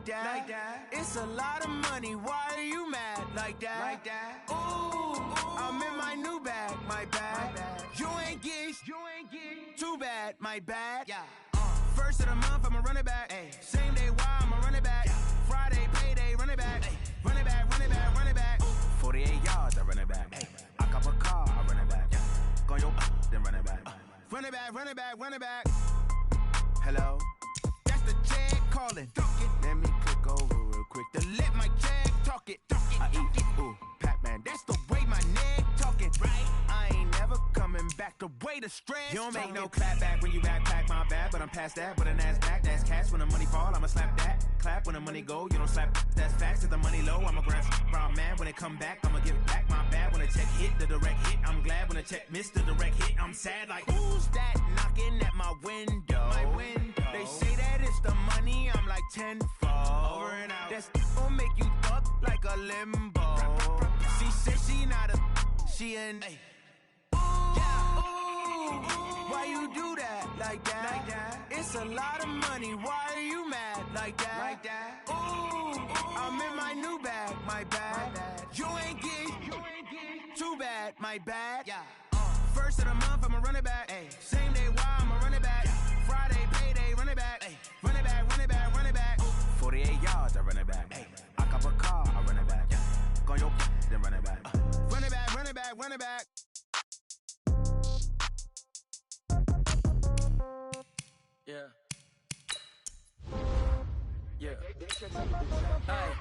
like that. It's a lot of money, why are you mad like that? Ooh, I'm in my new bag, my bad. You ain't get too bad, my bad. First of the month, I'ma run it back. Same day, why I'ma run it back. Friday, payday, run it back. Run it back, run it back, run it back. 48 yards, I run it back. I cop a car, I run it back. Go yo, then run it back. Run it back, run it back, run it back. Hello? That's the jag calling. Let me click over real quick to let my jag talk it. I eat, ooh, Pac-Man, that's the way my neck talking. Right? I ain't never coming back the way the stress. You don't make no clap back when you backpack, my bad, but I'm past that. But a NASDAQ, that's cash. When the money fall, I'ma slap that. Clap when the money go, you don't slap. That's facts. If the money low, I'ma grab brown man. When it come back, I'ma give back my bad. When the check hit, the direct hit, I'm glad. When the check missed the direct hit, I'm sad. Like, who's that knocking at my window? My window. They say that it's the money, I'm like tenfold. Over and out. That's gon' make you fuck like a limbo. She said she not a, she an. Why you do that like that? It's a lot of money, why are you mad like that? Ooh, I'm in my new bag, my bad. You ain't get too bad, my bad. First of the month, I'ma run it back. Same day, why I'ma run it back. Friday, payday, run it back. Run it back, run it back, run it back. 48 yards, I run it back. I cop a car, I run it back. Go yo, then run it back. Run it back, run it back, run it back. Yeah. Yeah.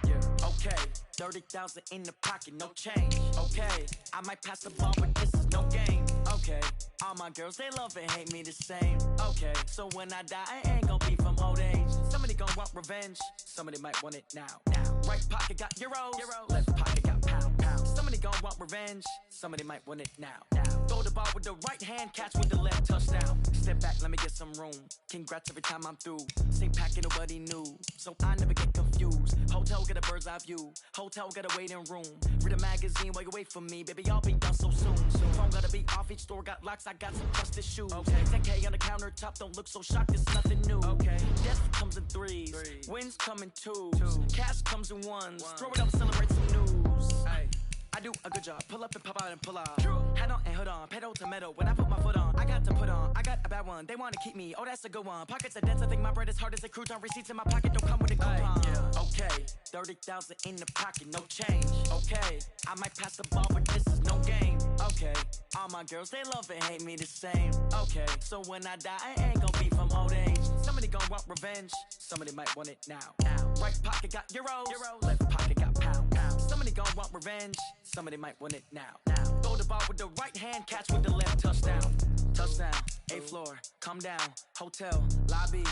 Yeah. Okay. 30,000 in the pocket, no change. Okay. I might pass the ball, but this is no game. Okay. All my girls, they love and hate me the same. Okay. So when I die, I ain't gon' be from old age. Somebody gon' want revenge. Somebody might want it now. Right pocket got euros. Left pocket got pound. Somebody gon' want revenge. Somebody might want it now. Throw the ball with the right hand, catch with the left, touchdown. Step back, let me get some room. Congrats every time I'm through. Same packet, nobody knew, so I never get confused. Hotel get a bird's eye view. Hotel got a waiting room. Read a magazine while you wait for me, baby. I'll be done so soon. Phone gotta be off. Each store got locks. I got some trusted shoes. 10K on the countertop. Don't look so shocked. It's nothing new. Death comes in threes. Wins come in twos. Cash comes in ones. Throw it up, celebrate some news. I do a good job. Pull up and pop out and pull out. Head on and hood on. Pedal to metal. When I put my foot on, I got to put on. I got a bad one. They want to keep me. Oh, that's a good one. Pockets are dense. I think my bread is hard as a crouton. Receipts in my pocket don't come with a coupon. Okay. 30,000 in the pocket. No change. Okay. I might pass the ball, but this is no game. Okay. All my girls, they love and hate me the same. Okay. So when I die, I ain't gon' be from old age. Somebody gon' want revenge. Somebody might want it now. Right pocket got euros. Left pocket got pound. Somebody gon' want revenge. Somebody might want it now. Throw the ball with the right hand, catch with the left, touchdown. Touchdown, 8th floor, come down, hotel, lobby.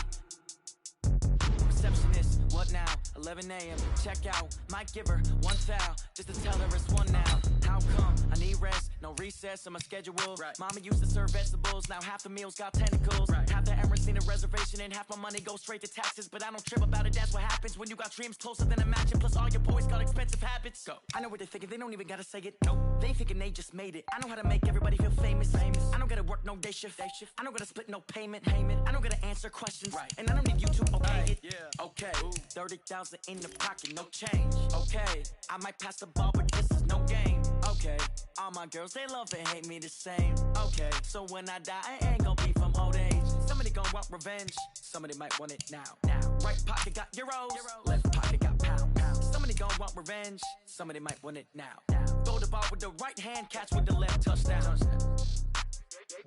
Receptionist, what now? 11 a.m. Check out, might give her one foul just to tell her it's one now. How come? I need rest, no recess in my schedule. Mama used to serve vegetables, now half the meals got tentacles. Half the Emirates need a reservation and half my money goes straight to taxes. But I don't trip about it, that's what happens when you got dreams closer than a mansion. Plus all your boys got expensive habits. Go. I know what they're thinking, they don't even gotta say it. Nope. They thinking they just made it. I know how to make everybody feel famous. I don't gotta work no day shift. I don't gotta split no payment. I don't gotta answer questions. And I don't need you to okay it. Okay. 30,000 in the pocket, no change. Okay. I might pass the ball, but this is no game. Okay. All my girls, they love and hate me the same. Okay. So when I die, I ain't gon' be from old age. Somebody gon' want revenge. Somebody might want it now. Right pocket got euros. Left pocket got pound. Somebody gon' want revenge. Somebody might want it now. Throw the ball with the right hand, catch with the left, touchdown.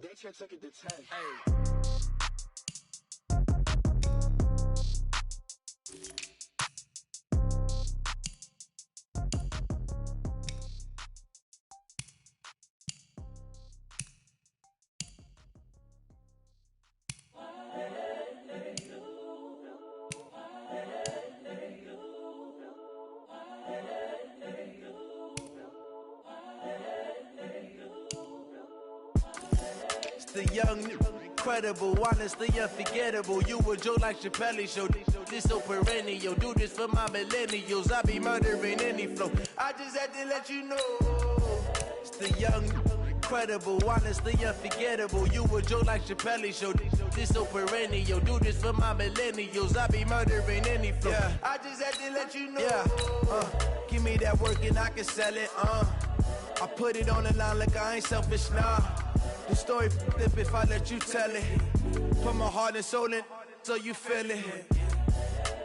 They can't take it to 10. The young, incredible, honestly unforgettable. You a joke like Chappelle Show. This so perennial. Do this for my millennials. I be murdering any flow. I just had to let you know. It's the young, incredible, honestly unforgettable. You a joke like Chappelle show. This so perennial. Do this for my millennials. I be murdering any flow. Yeah. I just had to let you know. Yeah. Give me that work and I can sell it. I put it on the line like I ain't selfish, nah. The story flip if I let you tell it. Put my heart and soul in so you feel it.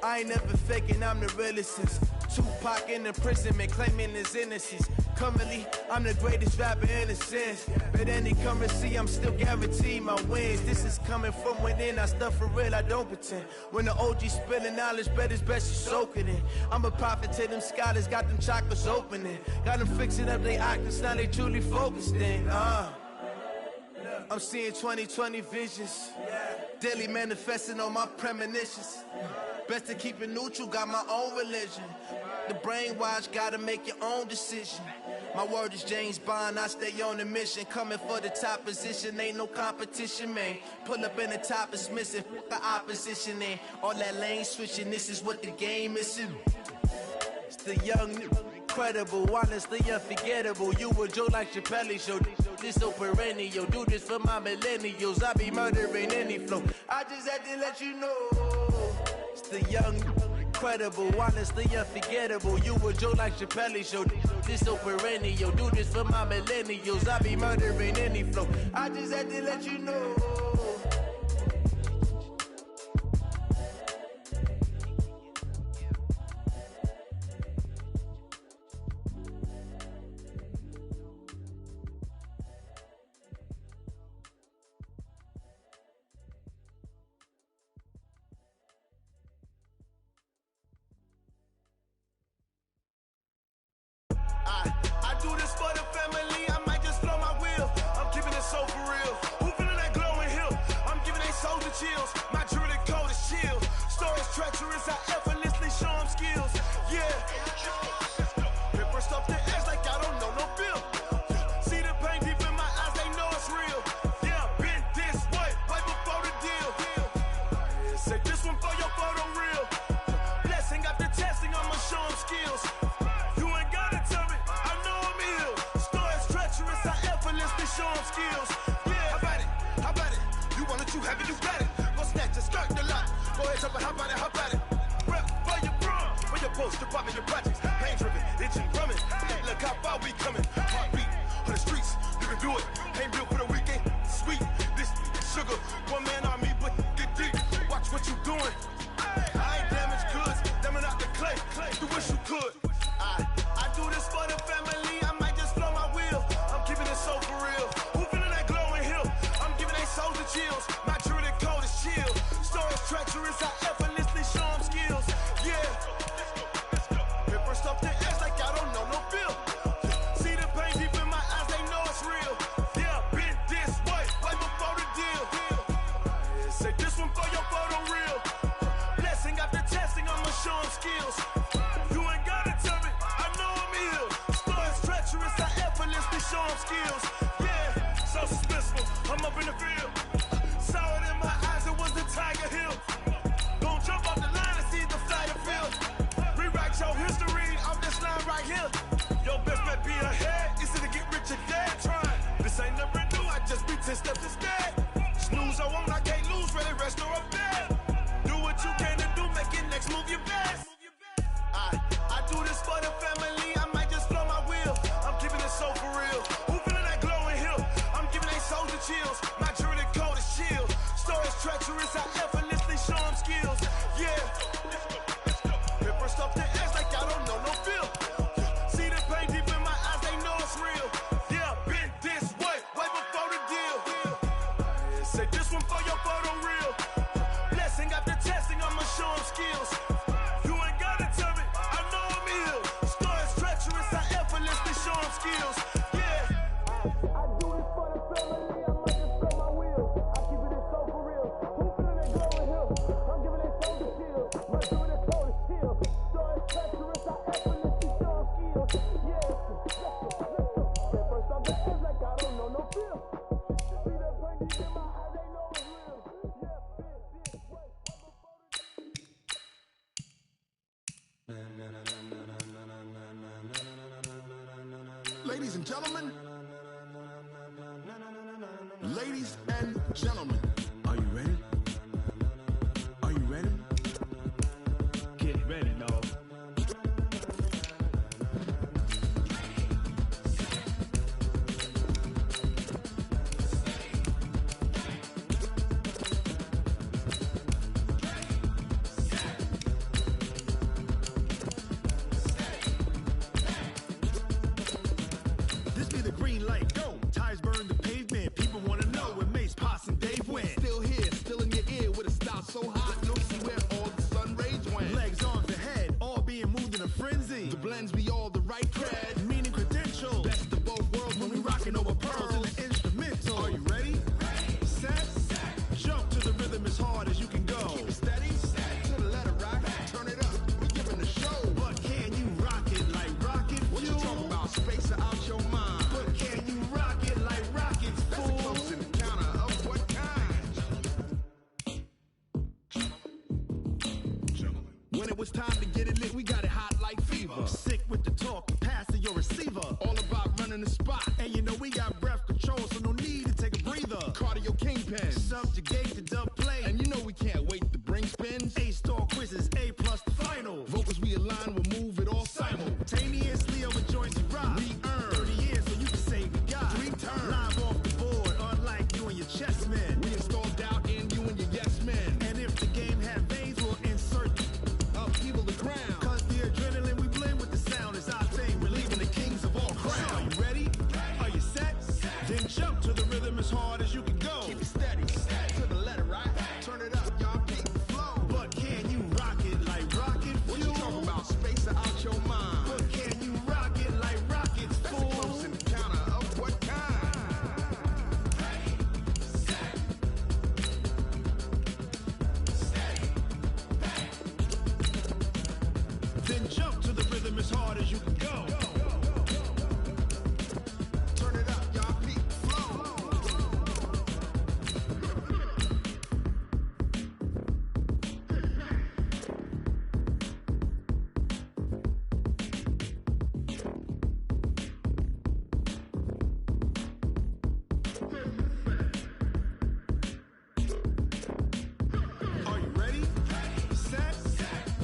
I ain't never faking, I'm the realest since Tupac in imprisonment, claiming his innocence. Currently, I'm the greatest rapper in a sense. But any currency, I'm still guaranteed my wins. This is coming from within, I stuff for real, I don't pretend. When the OG spilling knowledge, bet it's best you soak it in. I'm a prophet to them scholars, got them chakras opening. Got them fixing up their octaves, now they truly focused in. I'm seeing 2020 visions. Daily manifesting on my premonitions. Best to keep it neutral, got my own religion. The brainwash, gotta make your own decision. My word is James Bond, I stay on a mission. Coming for the top position, ain't no competition, man. Pull up in the top is missing, the opposition in. All that lane switching, this is what the game is. It's the young, incredible, honestly unforgettable. You a joke like Chappelle show. This so perennial. Do this for my millennials. I be murdering any flow. I just had to let you know. It's the young, incredible, honestly unforgettable. You a joke like Chappelle show. This so perennial. Do this for my millennials. I be murdering any flow. I just had to let you know. I do this for the family, I might just blow my wheel. I'm keeping it so for real. Who feeling that glowing hill? I'm giving they souls the chills. My jewelry code is chill. Stories treacherous, I effortlessly show them skills. Yeah. Paper stuff the edge like I don't know no bill. See the pain deep in my eyes, they know it's real. Yeah, been this way, right before the deal. Say this one for your photo real. Blessing after testing, I'ma show them skills. Show them skills. Yeah, how about it? You want it, you have it, you got it. Go snatch it, skirt the lot. Go ahead, jump it, how about it? Rep for your brum, for your post, department, your projects. Pain driven, itching, drumming. Look how far we coming. Heartbeat on the streets, you can do it. Ain't built for the weekend. Sweet, this sugar, one man army, but get deep. Watch what you doing. I ain't damaged goods, damning out the clay. You wish you could. I do this for the family. I might just blow my wheel. I'm keeping it so for real. Who feeling that glowing hill? I'm giving they souls the chills. My jewelry code is chill. Stories treacherous, I effortlessly show them skills. Yeah. Paper stuff the edge like I don't know no bill. See the pain deep in my eyes, they know it's real. Yeah, been this way, right before the deal. Say this one for your photo real. Blessing after testing, I'ma show them skills. You ain't gotta tell me, I know I'm ill. Stories treacherous, I effortlessly show them skills. Yeah, so suspenseful, I'm up in the field. Saw it in my eyes, it was the Tiger Hill. Don't jump off the line and see the flight of field. Rewrite your history off this line right here. Your best bet be ahead, easy to get rich or dead trying. This ain't never new, I just be 10 steps instead. Snooze I won't, I can't lose, ready, rest or a bed. Do what you can to do, make it next move your best. I do this for the family, I might just blow my wheel. I'm keeping it so for real. Who feeling that glowing hill? I'm giving they souls the chills. My jewelry code is chill. Stories treacherous, I effortlessly show them skills. Yeah. Paper stuff the edge like I don't know no bill. See the pain deep in my eyes, they know it's real. Yeah, been this way, right before the deal. Say this one for your photo real. Blessing after testing, I'ma show them skills. You ain't gotta tell me, I know I'm ill. Stories treacherous, I effortlessly show them skills. Yeah. I do it for the family, I might just blow my wheel. I keep it so for real. Who feeling that glowing hill? I'm giving they soul the chills. My jewelry code is chill. Stories treacherous, I effortlessly show them skills. Yeah. At first I'm the edge like I don't know no feel. See that pain deep in my eyes, they know it's real. Yeah, this way, Ladies and gentlemen, Ladies and gentlemen, are you ready? Are you ready? Get ready, dog. This be the green light, go. Tires burn the pavement. People wanna know where Mace, Potts, and Dave went. Still here, still in your ear with a style so hot, you'll see where all the sun rays went. Legs, arms, and head, all being moved in a frenzy. The blends be all the right cred, meaning credentials. Best of both worlds when we rockin' over pearls in the instrumental. Are you ready? Set, jump to the rhythm as hard as you can go. Keep it steady, to the letter right. Turn it up, we giving the show. But can you rock it like rocket fuel? What you talking about? Space out your mind. But can you rock it like rockets, fool? That's a close encounter of what kind? When it was time to get it lit, we got it hot like fever. Sick with the talk, pass to your receiver. All about running the spot. And you know we got breath control, so no need to take a breather. Cardio kingpin, subjugate the dub play. And you know we can't wait to bring spins. A-star quizzes, A+ the final. Vocals we align, we'll move it all simultaneously over joints we rock. We earn 30 years so you can say we got 3 turns. Live off the board, unlike you and your chess men. We install doubt in you and your yes men. And if the game had veins, we'll insert upheaval the ground. Cause the adrenaline we blend with the sound is our thing. Relieving the kings of all crowns. So are you ready? Are you set? Then jump to the rhythm as hard as you can go. Keep it steady, to the letter right. Turn it up, y'all keep the flow. But can you rock it like rocket fuel? What you talking about? Space out your mind. But can you rock it like rockets, fool? That's a close encounter of what kind? Then jump to the rhythm as hard as you can go. Turn it up, y'all keep the flow. Are you ready? Set,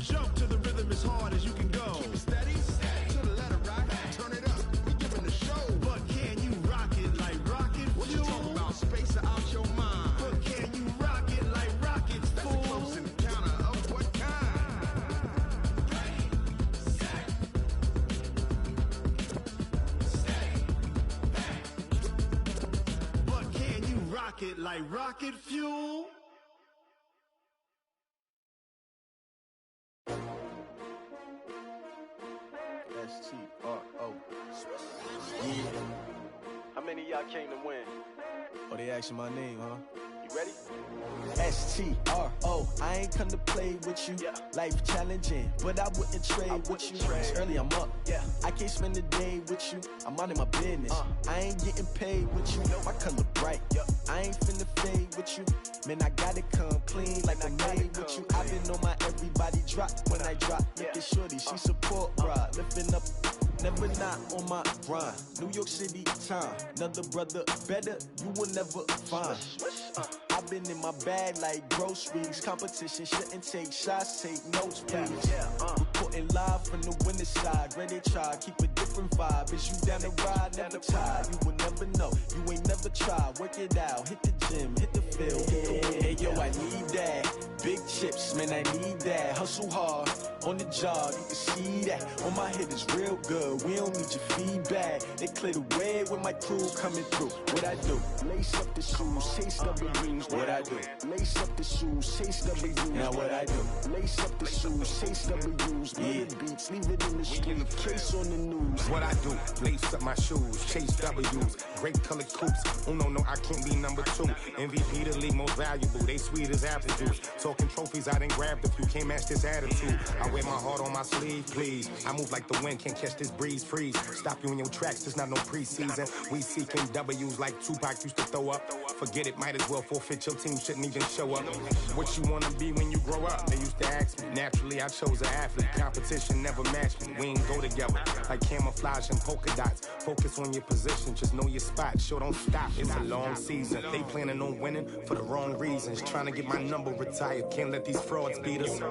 jump to the rhythm as hard as you can go. Keep it steady, to the letter right. Turn it up, we giving the show. But can you rock it like rocket fuel? What you talking about? Space out your mind. But can you rock it like rockets, fool? That's a close encounter of what kind? But can you rock it like rocket fuel? S-T-R-O. Yeah. How many of y'all came to win? Oh, they asking my name, huh? You ready? S-T-R-O. I ain't come to play with you. Yeah. Life challenging, but I wouldn't trade with you. It's early, I'm up. Yeah. I can't spend the day with you. I'm out in my business. I ain't getting paid with you. My color bright. I ain't finna fade with you. Man, I gotta come clean like I made with you. I've been on my everybody drop when I drop. Look at shorty, she support bra. Lifting up, never not on my grind. New York City time. Another brother better, you will never find. I've been in my bag like groceries. Competition shouldn't take shots, take notes, please. Reporting live from the winner's side. Ready to try, keep a different vibe. Is you down the ride, never tired. You will never know, you ain't never tried. Work it out, hit the gym, hit the field, hit the wheel. Hey yo, I need that. Big chips, man, I need that. Hustle hard, on the job, you can see that. On my hit is real good, we don't need your feedback. They clear the way with my crew coming through. What I do? Lace up the shoes, chase double dreams. What I do? Lace up the shoes, chase double dreams. Now what I do? Lace up the shoes, chase double dreams. Yeah. Beats, leave it in the street, case on the news. What I do? Lace up my shoes, chase W's. Great colored coops. Oh no, I can't be number 2. MVP the league most valuable. They sweet as apple juice. Talking trophies, I done grabbed a few. Can't match this attitude. I wear my heart on my sleeve, please. I move like the wind, can't catch this breeze, freeze. Stop you in your tracks, there's not no preseason. We seeking W's like Tupac used to throw up. Forget it, might as well forfeit. Your team shouldn't even show up. What you wanna be when you grow up? They used used to ask me. Naturally, I chose an athlete. Competition never matched me. We ain't go together like camouflage and polka dots. Focus on your position, just know your spot. Sure, don't stop. It's a long season. They planning on winning for the wrong reasons. Trying to get my number retired. Can't let these frauds beat us.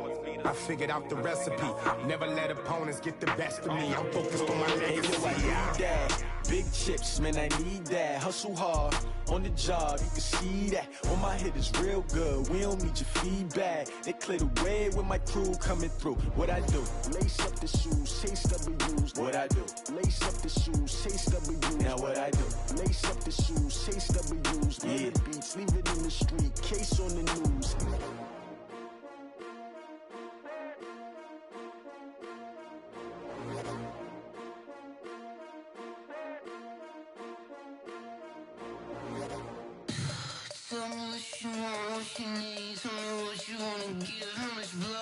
I figured out the recipe. Never let opponents get the best of me. I'm focused on my legacy. Big chips, man, I need that. Hustle hard on the job, you can see that. On my head is real good, we don't need your feedback. They clear the way with my crew coming through. What I do? Lace up the shoes, chase W's. What I do? Lace up the shoes, chase W's. Now what I do? Lace up the shoes, chase W's. Yeah, beats, leave it in the street, case on the news. Tell me what you want, what you need. Tell me what you wanna give. How much blood?